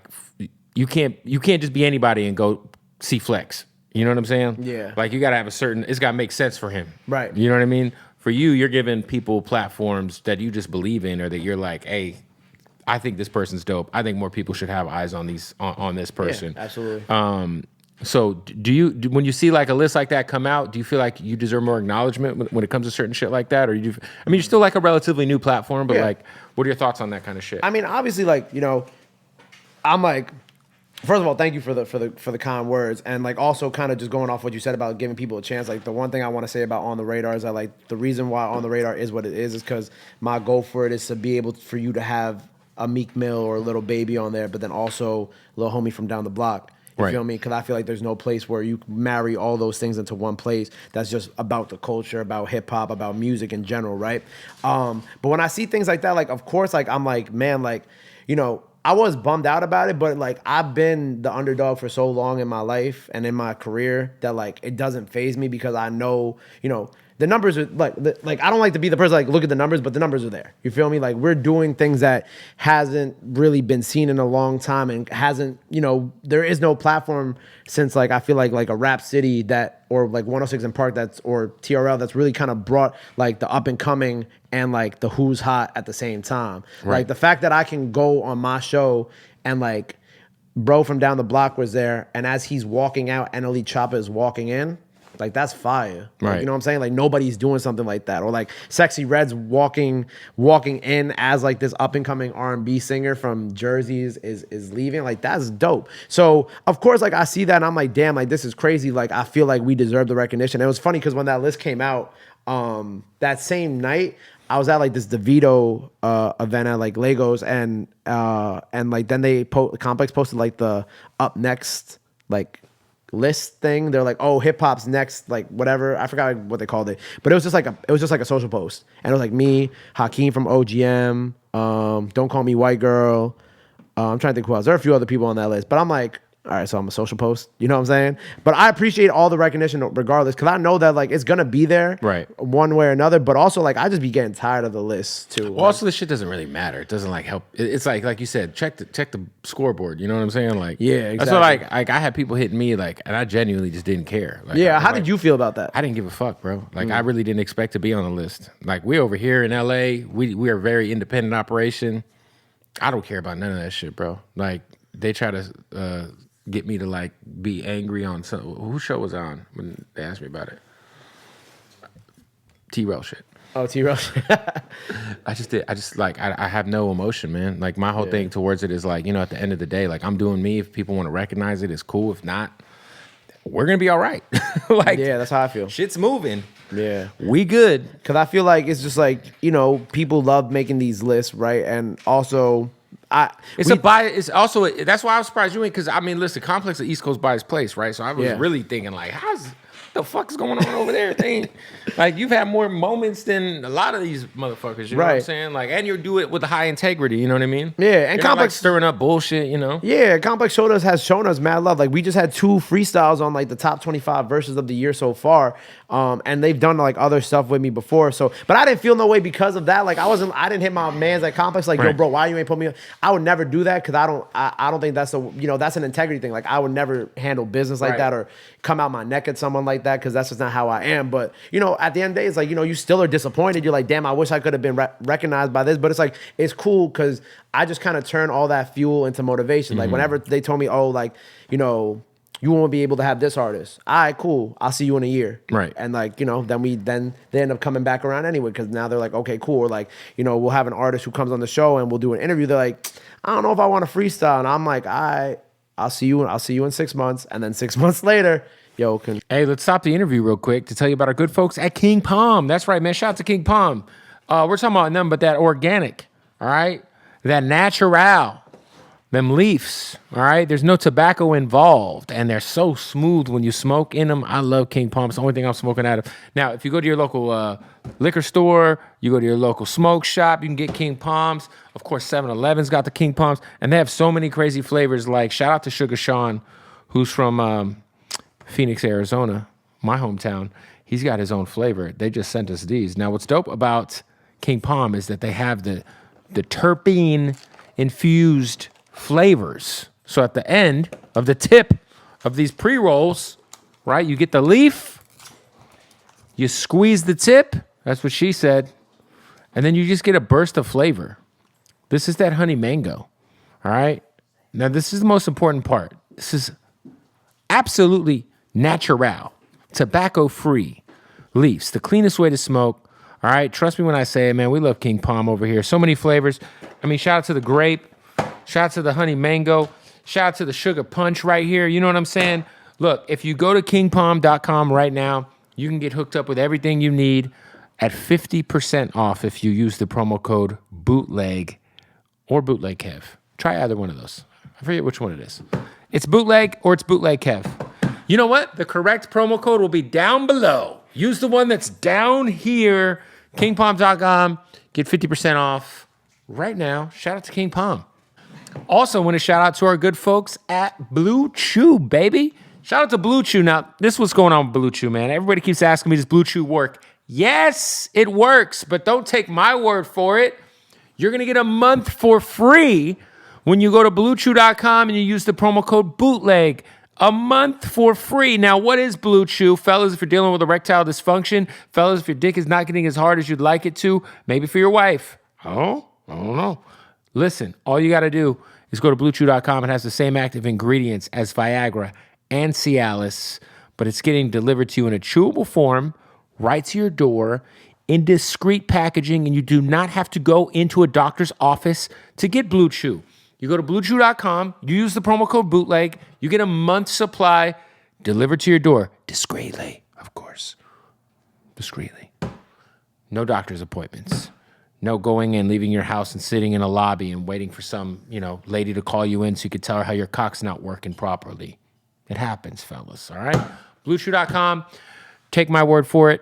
B: you can't just be anybody and go see Flex. You know what I'm saying?
A: Yeah.
B: Like you gotta have it's gotta make sense for him.
A: Right.
B: You know what I mean? For you, you're giving people platforms that you just believe in, or that you're like, hey, I think this person's dope. I think more people should have eyes on on this person.
A: Yeah, absolutely.
B: So when you see like a list like that come out, do you feel like you deserve more acknowledgement when it comes to certain shit like that? Or I mean, you're still like a relatively new platform, but
A: Yeah.
B: like, what are your thoughts on that kind of shit?
A: I mean, obviously, like, you know, I'm like, first of all, thank you for the kind words, and like also kind of just going off what you said about giving people a chance. Like the one thing I want to say about On the Radar is that like the reason why On the Radar is what it is because my goal for it is to be able for you to have a Meek Mill or a Little Baby on there, but then also Lil Homie from down the block. You
B: Right.
A: feel me? Because I feel like there's no place where you marry all those things into one place that's just about the culture, about hip hop, about music in general, right? But when I see things like that, like of course, like I'm like, man, like, you know, I was bummed out about it, but like I've been the underdog for so long in my life and in my career that like it doesn't faze me because I know, you know, the numbers are like I don't like to be the person like look at the numbers, but the numbers are there. You feel me? Like we're doing things that hasn't really been seen in a long time and hasn't, you know, there is no platform since like I feel like a Rap City that or like 106 in Park that's or TRL that's really kind of brought like the up and coming and like the who's hot at the same time.
B: Right.
A: Like the fact that I can go on my show and like bro from down the block was there and as he's walking out and Elite Choppa is walking in, Like that's fire. Like,
B: Right.
A: you know what I'm saying? Like nobody's doing something like that. Or like Sexy Red's walking in as like this up and coming R&B singer from Jersey is leaving. Like that's dope. So of course, like I see that and I'm like, damn, like this is crazy. Like I feel like we deserve the recognition. It was funny because when that list came out, that same night, I was at like this DeVito event at like Legos and like then Complex posted like the up next like list thing. They're like, oh, hip hop's next, like whatever. I forgot what they called it, but it was just like a social post, and it was like me, Hakeem from OGM, Don't Call Me White Girl. I'm trying to think who else. There are a few other people on that list, but I'm like, all right, so I'm a social post. You know what I'm saying? But I appreciate all the recognition regardless, because I know that like it's gonna be there,
B: Right.
A: one way or another. But also like I just be getting tired of the list too.
B: Well, also, this shit doesn't really matter. It doesn't like help. It's like you said, check the scoreboard. You know what I'm saying? Like,
A: Yeah,
B: That's what
A: exactly.
B: like I had people hitting me like, and I genuinely just didn't care. Like,
A: Yeah, how
B: like,
A: did you feel about that?
B: I didn't give a fuck, bro. Like, I really didn't expect to be on the list. Like, we over here in LA, we are a very independent operation. I don't care about none of that shit, bro. Like, they try to get me to like be angry on some. Whose show was on when they asked me about it? T-Rail shit.
A: Oh, T-Rush.
B: I just like I have no emotion, man. Like my whole thing towards it is like, you know, at the end of the day, like I'm doing me. If people want to recognize it, it's cool. If not, we're gonna be all right. Like
A: Yeah, that's how I feel.
B: shit's moving.
A: Yeah.
B: We good.
A: Because I feel like it's just like, you know, people love making these lists, right? And also,
B: It's a bias. It's also that's why I was surprised you ain't. Because I mean, listen, Complex of East Coast by his place, right? So I was
A: Yeah.
B: really thinking like, what the fuck is going on over there? They ain't, like you've had more moments than a lot of these motherfuckers. You know what I'm
A: Right.
B: saying? Like, and you do it with a high integrity. You know what I mean?
A: Yeah, and
B: You're not, like,
A: Complex-
B: stirring up bullshit. You know?
A: Yeah, Complex has shown us mad love. Like we just had 2 freestyles on like the top 25 verses of the year so far. And they've done like other stuff with me before. So, but I didn't feel no way because of that. Like I didn't hit my man's at Complex like, yo,
B: Right.
A: bro, why you ain't put me on? I would never do that because I don't think that's that's an integrity thing. Like I would never handle business like
B: Right.
A: that or come out my neck at someone like that because that's just not how I am. But you know, at the end of the day, it's like, you know, you still are disappointed. You're like, damn, I wish I could have been recognized by this. But it's like, it's cool because I just kind of turn all that fuel into motivation. Like whenever they told me, oh, like, you know, you won't be able to have this artist. All right, cool. I'll see you in a year.
B: Right.
A: And like, you know, then they end up coming back around anyway because now they're like, okay, cool. Or like, you know, we'll have an artist who comes on the show and we'll do an interview. They're like, I don't know if I want to freestyle. And I'm like, all right, I'll see you in 6 months. And then 6 months later, yo,
B: Hey, let's stop the interview real quick to tell you about our good folks at King Palm. That's right, man. Shout out to King Palm. We're talking about nothing but that organic, all right? That natural, them leaves, all right? There's no tobacco involved, and they're so smooth when you smoke in them. I love King Palm. It's the only thing I'm smoking out of. Now, if you go to your local liquor store, you go to your local smoke shop, you can get King Palms. Of course, 7-Eleven's got the King Palms, and they have so many crazy flavors. Like, shout out to Sugar Sean, who's from Phoenix, Arizona, my hometown. He's got his own flavor. They just sent us these. Now, what's dope about King Palm is that they have the terpene infused flavors. So at the end of the tip of these pre-rolls, right, you get the leaf, you squeeze the tip, that's what she said, and then you just get a burst of flavor. This is that honey mango, all right? Now, this is the most important part. This is absolutely natural, tobacco-free leaves, the cleanest way to smoke. All right, trust me when I say it, man. We love King Palm over here. So many flavors. I mean, shout out to the grape, shout out to the honey mango, shout out to the sugar punch right here. You know what I'm saying? Look, if you go to kingpalm.com right now, you can get hooked up with everything you need at 50% off if you use the promo code Bootleg or Bootleg Kev. Try either one of those. I forget which one it is. It's Bootleg or it's Bootleg Kev. You know what? The correct promo code will be down below. Use the one that's down here, kingpalm.com. Get 50% off right now. Shout out to King Palm. Also, want to shout out to our good folks at Blue Chew, baby. Shout out to Blue Chew. Now, this is what's going on with Blue Chew, man. Everybody keeps asking me, does Blue Chew work? Yes, it works, but don't take my word for it. You're going to get a month for free when you go to bluechew.com and you use the promo code BOOTLEG. A month for free. Now, what is Blue Chew? Fellas, if you're dealing with erectile dysfunction, fellas, if your dick is not getting as hard as you'd like it to, maybe for your wife. Oh, I don't know. Listen, all you got to do is go to bluechew.com. It has the same active ingredients as Viagra and Cialis, but it's getting delivered to you in a chewable form, right to your door, in discreet packaging, and you do not have to go into a doctor's office to get Blue Chew. You go to bluechew.com, you use the promo code Bootleg, you get a month's supply delivered to your door, discreetly, of course. Discreetly. No doctor's appointments. No going in, leaving your house and sitting in a lobby and waiting for some, lady to call you in so you could tell her how your cock's not working properly. It happens, fellas, all right? BlueChew.com, take my word for it.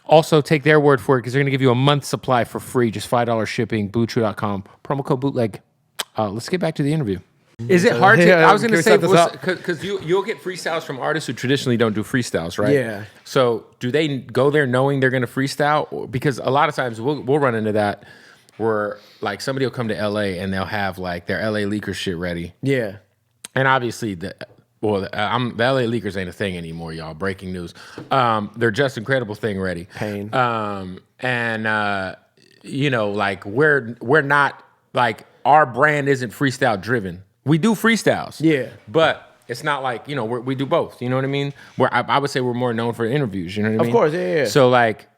B: Also, take their word for it because they're going to give you a month's supply for free, just $5 shipping, BlueChew.com, promo code Bootleg. Let's get back to the interview. Is it hard to?
A: Yeah,
B: I was going to say
A: because
B: you'll get freestyles from artists who traditionally don't do freestyles, right?
A: Yeah.
B: So do they go there knowing they're going to freestyle? Because a lot of times we'll run into that where like somebody will come to LA and they'll have like their LA Leakers shit ready.
A: Yeah.
B: And obviously the LA Leakers ain't a thing anymore, y'all. Breaking news. They're Just Incredible thing ready.
A: Pain.
B: Like we're not like our brand isn't freestyle driven. We do freestyles.
A: Yeah.
B: But it's not like, we do both. You know what I mean? Where I would say we're more known for interviews. You know what I mean?
A: Of course, yeah.
B: So like,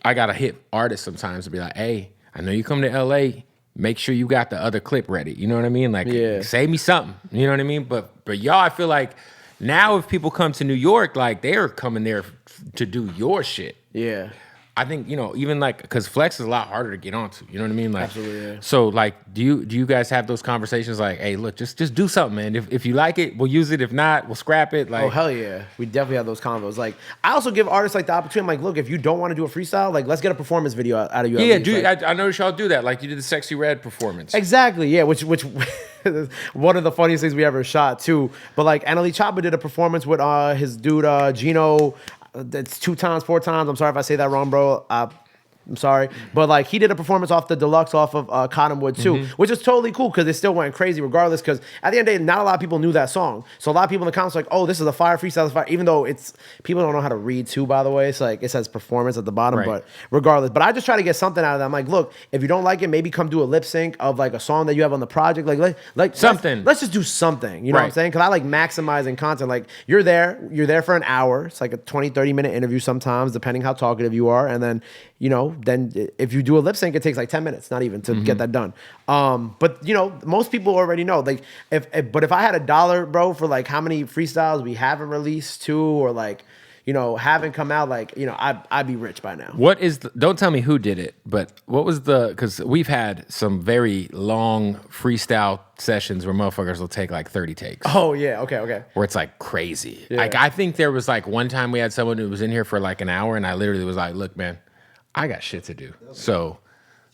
B: I got to hit artists sometimes to be like, hey, I know you come to LA. Make sure you got the other clip ready. You know what I mean? Like, save me something. You know what I mean? But y'all, I feel like now if people come to New York, like they're coming there to do your shit.
A: Yeah.
B: I think, even like, because Flex is a lot harder to get onto. You know what I mean? Like,
A: absolutely, yeah.
B: So like, do you guys have those conversations like, hey, look, just do something, man. If you like it, we'll use it. If not, we'll scrap it. Like,
A: oh, hell yeah. We definitely have those combos. Like, I also give artists like the opportunity. I'm like, look, if you don't want to do a freestyle, like, let's get a performance video out of you.
B: Yeah,
A: dude.
B: Like, I noticed y'all do that. Like, you did the Sexy Red performance.
A: Exactly, yeah. Which one of the funniest things we ever shot too. But like, Annalie Choppa did a performance with his dude Gino. That's 2 times, 4 times. I'm sorry if I say that wrong, bro. I'm sorry. But like he did a performance off the deluxe off of Cottonwood too, which is totally cool because it still went crazy regardless because at the end of the day, not a lot of people knew that song. So a lot of people in the comments were like, oh, this is a fire freestyle, fire. Even though people don't know how to read too, by the way. It's like it says performance at the bottom, but regardless. But I just try to get something out of that. I'm like, look, if you don't like it, maybe come do a lip sync of like a song that you have on the project. Like
B: something.
A: Let's just do something. You know what I'm saying? Because I like maximizing content. Like you're there for an hour. It's like a 20, 30-minute interview sometimes, depending how talkative you are. And then, then if you do a lip sync, it takes like 10 minutes, not even to get that done. But most people already know. Like, if I had $1, bro, for like how many freestyles we haven't released too, or like, haven't come out, like, I'd be rich by now.
B: What is don't tell me who did it, but what was because we've had some very long freestyle sessions where motherfuckers will take like 30 takes.
A: Oh yeah, okay.
B: Where it's like crazy.
A: Yeah.
B: Like I think there was like one time we had someone who was in here for like an hour and I literally was like, look, man, I got shit to do. So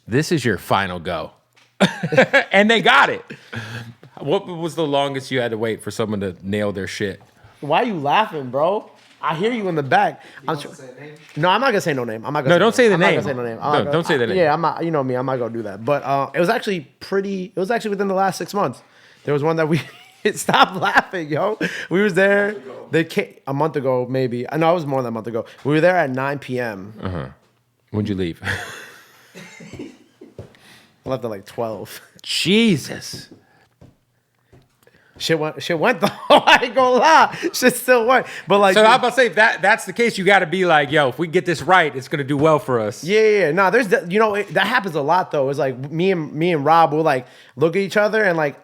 B: this is your final go. And they got it. What was the longest you had to wait for someone to nail their shit?
A: Why are you laughing, bro? I hear you in the back.
C: Say a name?
A: No, I'm not gonna say no name. I'm not
B: No,
A: gonna.
B: don't say the name.
A: I'm not gonna say no name.
B: No, don't say the name.
A: Yeah, I'm not. You know me. I'm not gonna do that. But it was actually within the last 6 months. There was one that we stop laughing, yo. We was there. They came a month ago, maybe. No, it was more than a month ago. We were there at 9 p.m.
B: When'd you leave?
A: I left at like 12.
B: Jesus.
A: Shit went though. I ain't gonna lie. Shit still went. But like,
B: So I'm about to say, if that's the case, you got to be like, yo, if we get this right, it's gonna do well for us.
A: Yeah. No, there's that happens a lot though. It's like me and Rob will like look at each other and like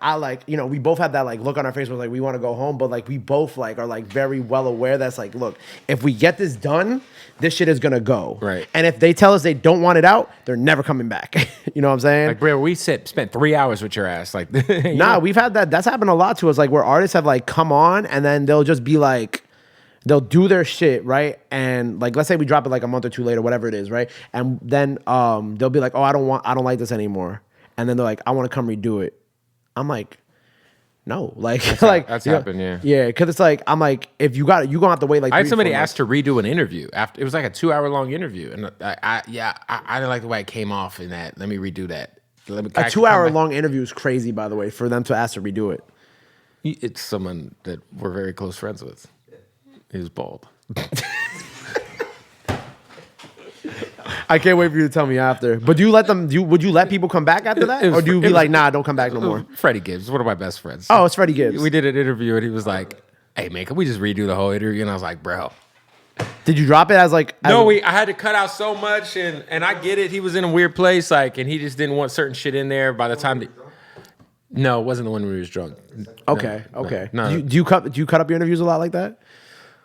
A: we both have that like look on our face where like we want to go home, but like we both like are like very well aware that's like, look, if we get this done, this shit is gonna go.
B: Right.
A: And if they tell us they don't want it out, they're never coming back. You know what I'm saying?
B: Like, bro, we spent 3 hours with your ass. Like,
A: We've had that. That's happened a lot to us. Like where artists have like come on and then they'll just be like, they'll do their shit, right? And like, let's say we drop it like a month or two later, whatever it is, right? And then they'll be like, oh, I don't like this anymore. And then they're like, I want to come redo it. I'm like, no, like,
B: that's happened, yeah.
A: Yeah, because it's like, I'm like, if you got it, you're gonna have to wait like.
B: I had
A: 3-4
B: somebody
A: months.
B: ask to redo an interview after it was like a 2 hour long interview, and I didn't like the way it came off in that. Let me redo that.
A: A 2-hour long interview is crazy, by the way, for them to ask to redo it.
B: It's someone that we're very close friends with. He was bald.
A: I can't wait for you to tell me after. But do you let them? Would you let people come back after that, or do you be like, nah, don't come back no more?
B: Freddie Gibbs, one of my best friends.
A: Oh, it's Freddie Gibbs.
B: We did an interview, and he was like, hey man, can we just redo the whole interview? And I was like, bro.
A: Did you drop it as like?
B: No, I had to cut out so much, and I get it. He was in a weird place, like, and he just didn't want certain shit in there. By the time, no, it wasn't the one where he was drunk.
A: Okay,
B: No,
A: okay.
B: no.
A: Do you cut up your interviews a lot like that?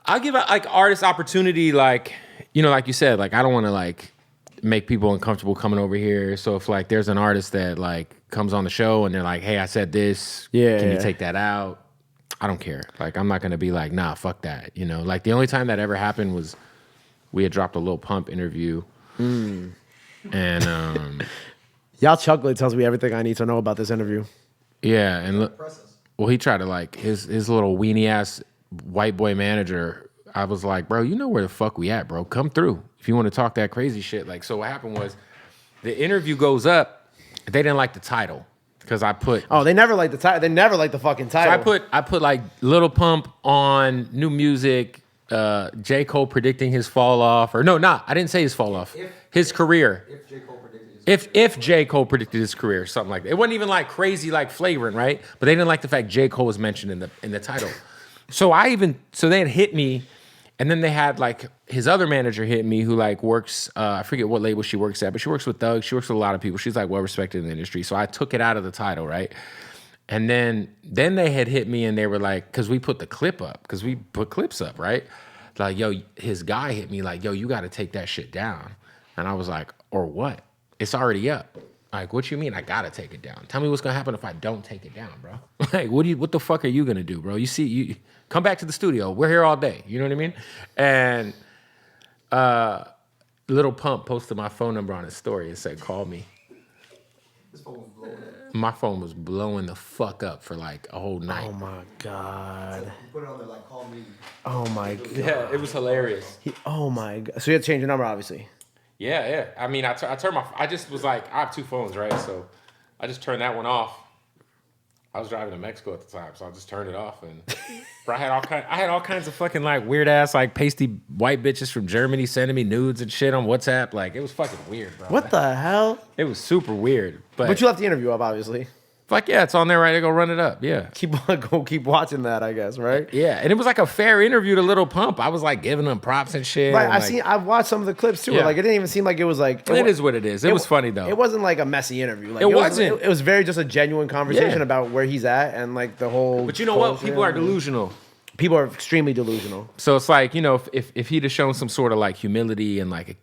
B: I give like artists opportunity, like, you know, like you said, like I don't want to like make people uncomfortable coming over here. So if like there's an artist that like comes on the show and they're like, hey, I said this, can you take that out? I don't care. Like, I'm not going to be like, nah, fuck that. You know, like the only time that ever happened was we had dropped a Lil Pump interview. And,
A: Y'all Chocolate tells me everything I need to know about this interview.
B: yeah. And well, he tried to like his little weenie ass white boy manager. I was like, bro, you know where the fuck we at, bro? Come through if you want to talk that crazy shit. Like, so what happened was the interview goes up. They didn't like the title. Because I put
A: they never like the title. They never like the fucking title.
B: So I put like Little Pump on new music, J. Cole predicting his fall off, or no, I didn't say his fall off. His career. If J. Cole predicted if J. Cole predicted his career, something like that. It wasn't even like crazy like flavoring, right? But they didn't like the fact J. Cole was mentioned in the title. So they had hit me. And then they had like his other manager hit me who like works, I forget what label she works at, but she works with Thug. She works with a lot of people. She's like well respected in the industry. So I took it out of the title, right? And then they had hit me and they were like, because we put the clip up, because we put clips up, right? Like, yo, his guy hit me like, yo, you got to take that shit down. And I was like, or what? It's already up. Like, what you mean I got to take it down? Tell me what's going to happen if I don't take it down, bro. Like, what the fuck are you going to do, bro? You come back to the studio. We're here all day. You know what I mean? And Little Pump posted my phone number on his story and said, call me.
C: His phone was blowing up.
B: My phone was blowing the fuck up for like a whole night.
A: Oh my God.
C: He put it on there like, call me.
A: Oh my God.
B: Yeah, it was hilarious.
A: Oh my God. So you had to change your number, obviously.
B: Yeah. I mean, I turned I just was like, I have two phones, right? So I just turned that one off. I was driving to Mexico at the time, so I just turned it off, and bro, I had all kinds of fucking like weird ass like pasty white bitches from Germany sending me nudes and shit on WhatsApp. Like, it was fucking weird, bro.
A: What the hell?
B: It was super weird, but
A: you left the interview up, obviously.
B: fuck yeah, it's on there, right? They go run it up, yeah.
A: Keep watching that, I guess, right?
B: Yeah, and it was like a fair interview to Little Pump. I was like giving them props and shit.
A: Right,
B: and
A: I've watched some of the clips too.
B: Yeah.
A: Like, it didn't even seem like it was like.
B: It is what it is. It was funny though.
A: It wasn't like a messy interview. Like,
B: It wasn't.
A: It was very just a genuine conversation
B: Yeah.
A: about where he's at and like the whole.
B: But you know what?
A: culture.
B: People are delusional.
A: People are extremely delusional.
B: So it's like, you know, if he'd have shown some sort of like humility and like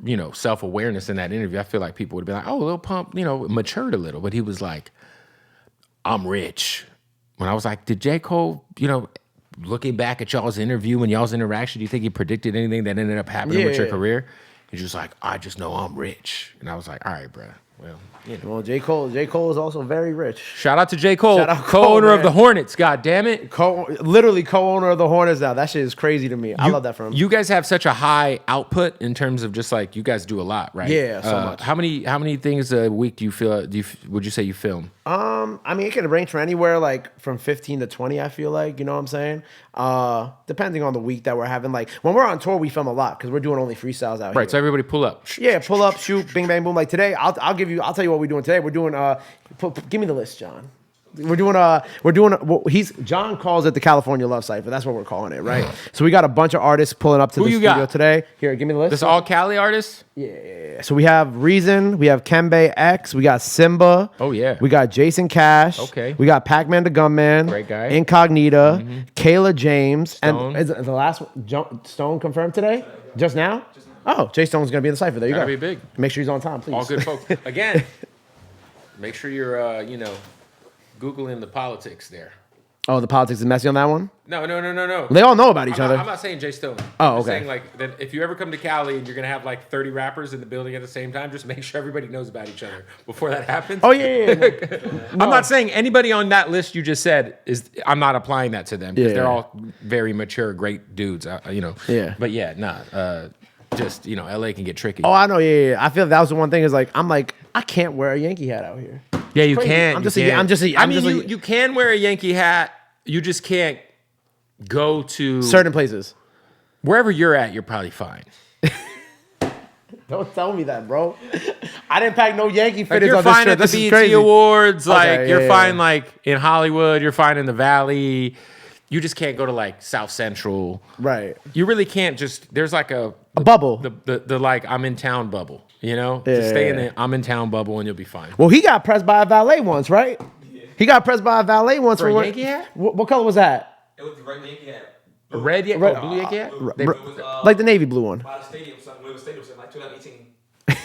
B: you know, self-awareness in that interview, I feel like people would have been like, oh, Lil Pump, you know, matured a little. But he was like, I'm rich. When I was like, did J. Cole, you know, looking back at y'all's interview and y'all's interaction, do you think he predicted anything that ended up happening with your career? He's just like, I just know I'm rich. And I was like, all right, bro. Well, you know.
A: Well, J. Cole is also very rich.
B: Shout out to J. Cole,
A: Shout out Cole,
B: co-owner of
A: man.
B: the Hornets, god damn it.
A: Literally co-owner of the Hornets now. That shit is crazy to me. I love that from him.
B: You guys have such a high output in terms of just like, you guys do a lot, right?
A: Yeah, so much.
B: How many things a week would you say you film?
A: I mean, it can range from anywhere like from 15 to 20, I feel like, you know what I'm saying? Depending on the week that we're having. Like, when we're on tour, we film a lot because we're doing only freestyles out here.
B: Right, so everybody pull up.
A: Yeah, pull up, shoot, bing, bang, boom. Like today, I'll tell you what we're doing today. We're doing, give me the list, John. John calls it the California Love Cypher. That's what we're calling it, right? So we got a bunch of artists pulling up to the
B: you
A: studio
B: got?
A: today. Here, give me the list.
B: This all Cali artists?
A: Yeah. So we have Reason, we have Kembe X, we got Simba.
B: Oh, yeah.
A: We got Jason Cash.
B: Okay.
A: We got Pac-Man the Gunman.
B: Great guy.
A: Incognita. Kayla James.
B: Stone.
A: And is the last one, Stone confirmed today? Just now? Oh, Jay Stone's going to be in the cypher. There you
B: Gotta
A: go.
B: be big.
A: Make sure he's on time, please.
B: All good folks. Again, make sure you're, you know, Googling the politics there.
A: Oh, the politics is messy on that one?
B: No.
A: They all know about each other.
B: I'm not saying Jay Stone.
A: Oh,
B: I'm just
A: okay.
B: saying like that if you ever come to Cali and you're gonna have like 30 rappers in the building at the same time, just make sure everybody knows about each other before that happens.
A: Oh, yeah.
B: I'm not saying anybody on that list you just said is. I'm not applying that to them because
A: Yeah.
B: they're all very mature, great dudes. You know.
A: Yeah.
B: But yeah, just you know, LA can get tricky.
A: Oh, I know. Yeah. I feel that was the one thing is like, I can't wear a Yankee hat out here.
B: yeah, you
A: crazy.
B: can. You can wear a Yankee hat. You just can't go to
A: Certain places.
B: wherever you're at. You're probably fine.
A: Don't tell me that, bro. I didn't pack no Yankee
B: Like
A: fitteds
B: you're
A: on this
B: fine
A: trip.
B: at the
A: This is
B: BET
A: crazy.
B: Awards. Like
A: Okay,
B: you're
A: yeah,
B: fine.
A: yeah.
B: Like in Hollywood, you're fine in the Valley. you just can't go to like South Central.
A: Right.
B: You really can't just. There's like
A: A bubble.
B: the like I'm in town bubble. You know,
A: Yeah,
B: just stay in
A: yeah.
B: the I'm in town bubble and you'll be fine.
A: Well, he got pressed by a valet once, right? Yeah. He got pressed by a valet once.
B: For a Yankee hat?
A: What color was that?
C: It was the red Yankee hat.
B: A red yet?
A: Red-
B: Oh, blue Yankee hat?
C: It was,
A: Like the navy blue one.
C: by the stadium, something. It was stadium, something like 2018.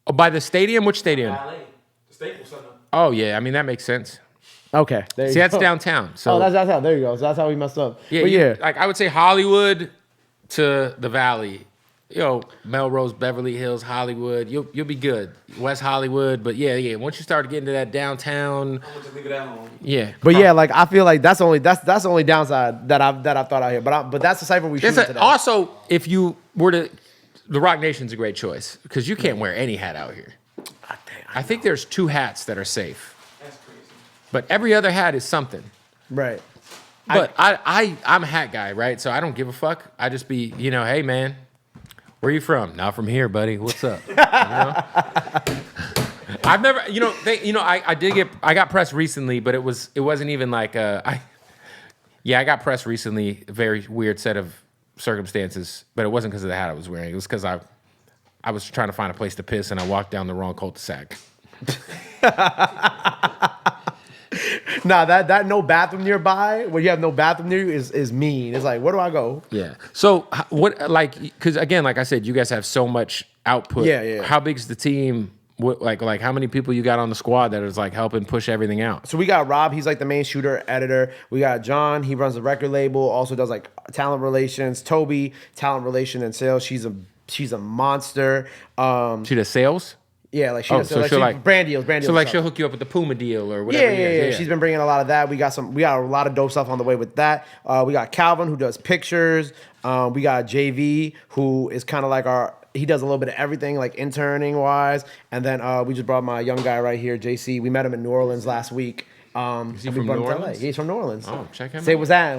B: Oh, by the stadium? Which stadium?
C: LA. The Staples, something.
B: Oh yeah, I mean that makes sense.
A: Okay. There you
B: See, that's
A: go.
B: downtown. So
A: Oh, that's how. There you go. So that's how we messed up.
B: yeah,
A: But
B: you- like I would say Hollywood to the Valley. Melrose, Beverly Hills, Hollywood. You'll be good. West Hollywood, but yeah. Once you start getting to that downtown,
C: I'm gonna just leave it at home.
B: yeah.
A: But yeah, like I feel like that's the only downside that I've thought out here. But that's the cipher we shoot today.
B: Also, if you were to, the Rock Nation's a great choice because you can't wear any hat out here. I think there's 2 hats that are safe,
C: That's crazy.
B: but every other hat is something.
A: Right.
B: But I'm a hat guy, right? So I don't give a fuck. I just be, hey man, where you from? Not from here, buddy. What's up? I've never, I got pressed recently, but it wasn't even like I got pressed recently. A very weird set of circumstances, but it wasn't because of the hat I was wearing. It was because I was trying to find a place to piss and I walked down the wrong cul-de-sac.
A: Nah, that no bathroom nearby, where you have no bathroom near you, is mean. It's like, where do I go?
B: Yeah. So what, like, because again, like I said, you guys have so much output.
A: Yeah.
B: How big's the team? What, like how many people you got on the squad that is like helping push everything out?
A: So we got Rob, he's like the main shooter, editor. We got John, he runs the record label, also does like talent relations. Toby, talent relation and sales. She's a monster.
B: She does sales.
A: Yeah, like she
B: Oh,
A: does
B: so
A: like
B: she'll
A: she-
B: like
A: brand deals.
B: So like
A: stuff.
B: she'll hook you up with the Puma deal or whatever.
A: Yeah. She's been bringing a lot of that. We got a lot of dope stuff on the way with that. We got Calvin who does pictures. We got JV who is kind of like he does a little bit of everything, like interning wise. And then we just brought my young guy right here, JC. We met him in New Orleans last week.
B: Is he
A: and we
B: from
A: brought
B: New
A: him to LA.
B: Orleans?
A: Yeah, he's from New Orleans.
B: Oh, check him
A: Say
B: out.
A: what's that?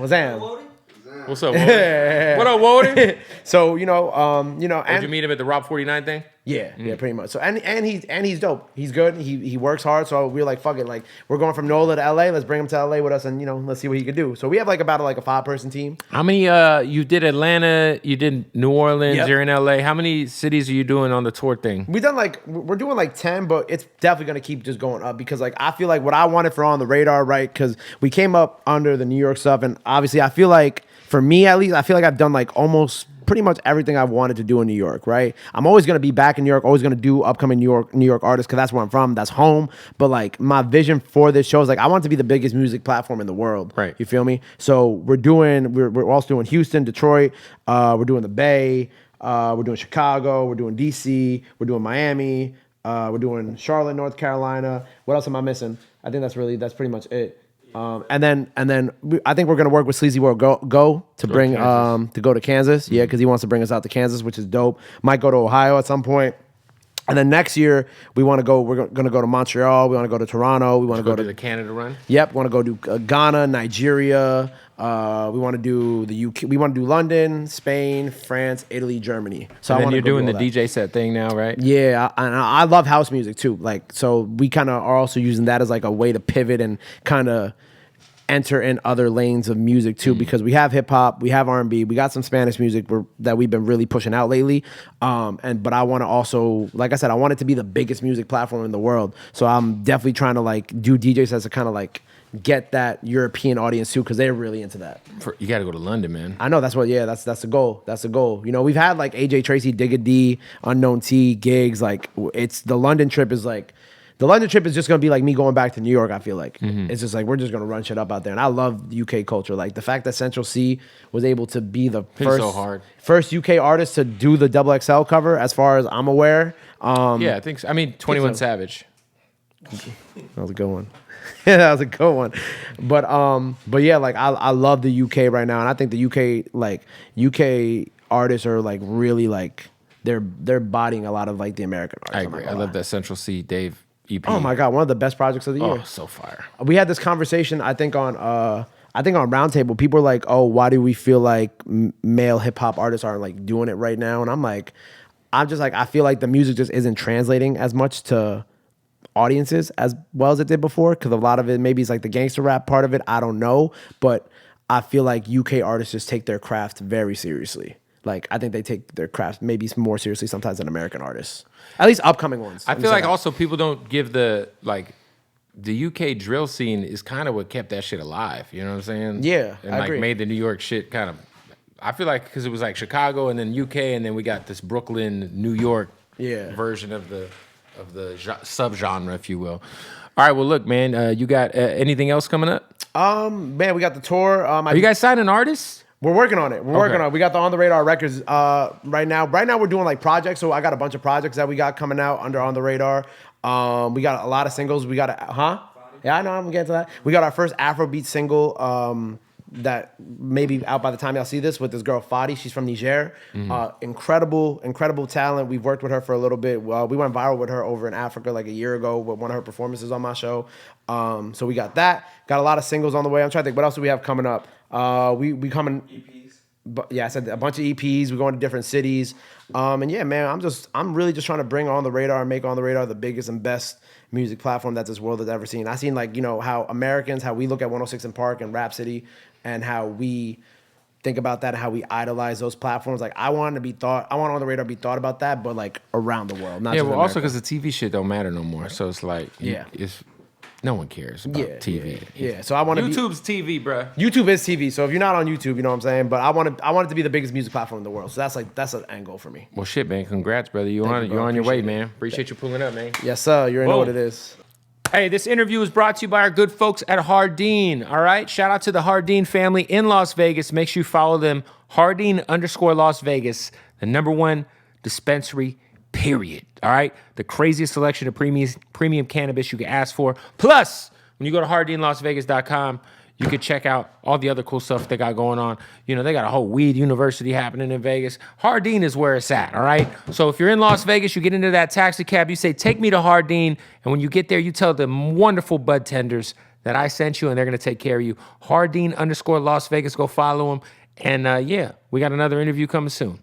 B: What's up, Wody? What up, Wody?
A: So
B: Did
A: and
B: you meet him at the Rob 49 thing?
A: yeah, pretty much. So and he's dope. He's good. He works hard. So we were like, fuck it, like we're going from NOLA to LA. Let's bring him to LA with us, and let's see what he could do. So we have like about a 5-person team.
B: How many? You did Atlanta. You did New Orleans.
A: Yep.
B: You're in LA. How many cities are you doing on the tour thing?
A: We're doing like 10, but it's definitely gonna keep just going up because like I feel like what I wanted for On the Radar, right? Because we came up under the New York stuff, and obviously I feel like for me at least, I feel like I've done like almost pretty much everything I've wanted to do in New York, right? I'm always gonna be back in New York, always gonna do upcoming New York artists because that's where I'm from, that's home. But like my vision for this show is like I want it to be the biggest music platform in the world.
B: Right.
A: You feel me? So we're also doing Houston, Detroit, we're doing the Bay, we're doing Chicago, we're doing DC, we're doing Miami, we're doing Charlotte, North Carolina. What else am I missing? I think that's pretty much it. And then I think we're gonna work with Sleazy World Go to bring to go to Kansas, yeah, because he wants to bring us out to Kansas, which is dope. Might go to Ohio at some point, and then next year we're gonna go to Montreal. We want to go to Toronto. We want to go
B: do
A: to
B: the Canada run.
A: Yep, want to go do Ghana, Nigeria. We want to do the UK. We want to do London, Spain, France, Italy, Germany. So
B: And
A: I
B: then
A: want
B: you're
A: to
B: doing the
A: all that.
B: DJ set thing now, right?
A: Yeah, and I love house music too. Like, so we kind of are also using that as like a way to pivot and kind of enter in other lanes of music too, because we have hip hop, we have R&B, we got some Spanish music that we've been really pushing out lately. But I want to also, like I said, I want it to be the biggest music platform in the world. So I'm definitely trying to like do DJ sets to kind of like get that European audience too, because they're really into that.
B: You got to go to London, man.
A: I know that's the goal. That's the goal. We've had like AJ Tracy, Digga D, Unknown T, gigs. Like the London trip is just gonna be like me going back to New York. I feel like it's just like we're just gonna run shit up out there. And I love UK culture. Like the fact that Central C was able to be the first UK artist to do the XXL cover, as far as I'm aware.
B: Yeah, I think so. I mean, 21
A: so.
B: Savage.
A: That was a good one. Yeah, that was a good one. But yeah, like I love the UK right now, and I think the UK artists are like really like they're bodying a lot of like the American artists.
B: I agree. I love that Central C Dave EP.
A: Oh my god, one of the best projects of the year.
B: Oh, so fire.
A: We had this conversation, I think on Roundtable. People were like, "Oh, why do we feel like male hip hop artists aren't like doing it right now?" And I'm just like, I feel like the music just isn't translating as much to audiences as well as it did before, because a lot of it maybe it's like the gangster rap part of it. I don't know, but I feel like UK artists just take their craft very seriously. Like I think they take their craft maybe more seriously sometimes than American artists. At least upcoming ones.
B: I feel like also people don't give the UK drill scene is kind of what kept that shit alive. You know what I'm saying?
A: Yeah,
B: and
A: I
B: like
A: agree.
B: made the New York shit kind of. I feel like because it was like Chicago and then UK and then we got this Brooklyn, New York version of the subgenre, if you will. All right, well, look, man, you got anything else coming up?
A: Man, we got the tour.
B: Are you guys signing artists?
A: We're working on it. We're working on it. We got the On the Radar records right now. Right now we're doing like projects. So I got a bunch of projects that we got coming out under On the Radar. We got a lot of singles. We got Yeah, I know. I'm getting to that. We got our first Afrobeat single that may be out by the time y'all see this with this girl Fadi. She's from Niger. Incredible talent. We've worked with her for a little bit. We went viral with her over in Africa like a year ago with one of her performances on my show. So we got that. Got a lot of singles on the way. I'm trying to think what else do we have coming up. We coming.
C: EPs.
A: But yeah, I said a bunch of EPs. We're going to different cities. And yeah, man, I'm really just trying to bring On the Radar and make On the Radar the biggest and best music platform that this world has ever seen. I seen like, how Americans, how we look at 106 and Park and Rap City and how we think about that and how we idolize those platforms. Like I want On the Radar to be thought about that, but like around the world. Not
B: Yeah,
A: just
B: well, also
A: America.
B: because the TV shit don't matter no more. So it's like,
A: Yeah.
B: No one cares about TV.
A: Yeah. So I want to
B: YouTube's TV, bruh.
A: YouTube is TV. So if you're not on YouTube, you know what I'm saying? But I want it to be the biggest music platform in the world. So that's an end goal for me.
B: Well, shit, man. Congrats, brother. You're
A: Thank you, bro.
B: on your way,
A: Appreciate it.
B: man. Appreciate you pulling up, man.
A: Yes, sir. You already know
B: Whoa.
A: what it is.
B: Hey, this interview is brought to you by our good folks at Hardin. All right, shout out to the Hardin family in Las Vegas. Make sure you follow them, Hardin_Las Vegas, the #1 dispensary, period. All right, the craziest selection of premium cannabis you can ask for. Plus, when you go to HardinLasVegas.com, you can check out all the other cool stuff they got going on. They got a whole weed university happening in Vegas. Hardin is where it's at, all right? So if you're in Las Vegas, you get into that taxi cab, you say, take me to Hardin, and when you get there, you tell the wonderful bud tenders that I sent you, and they're going to take care of you. Hardin_Las Vegas, go follow them. And yeah, we got another interview coming soon.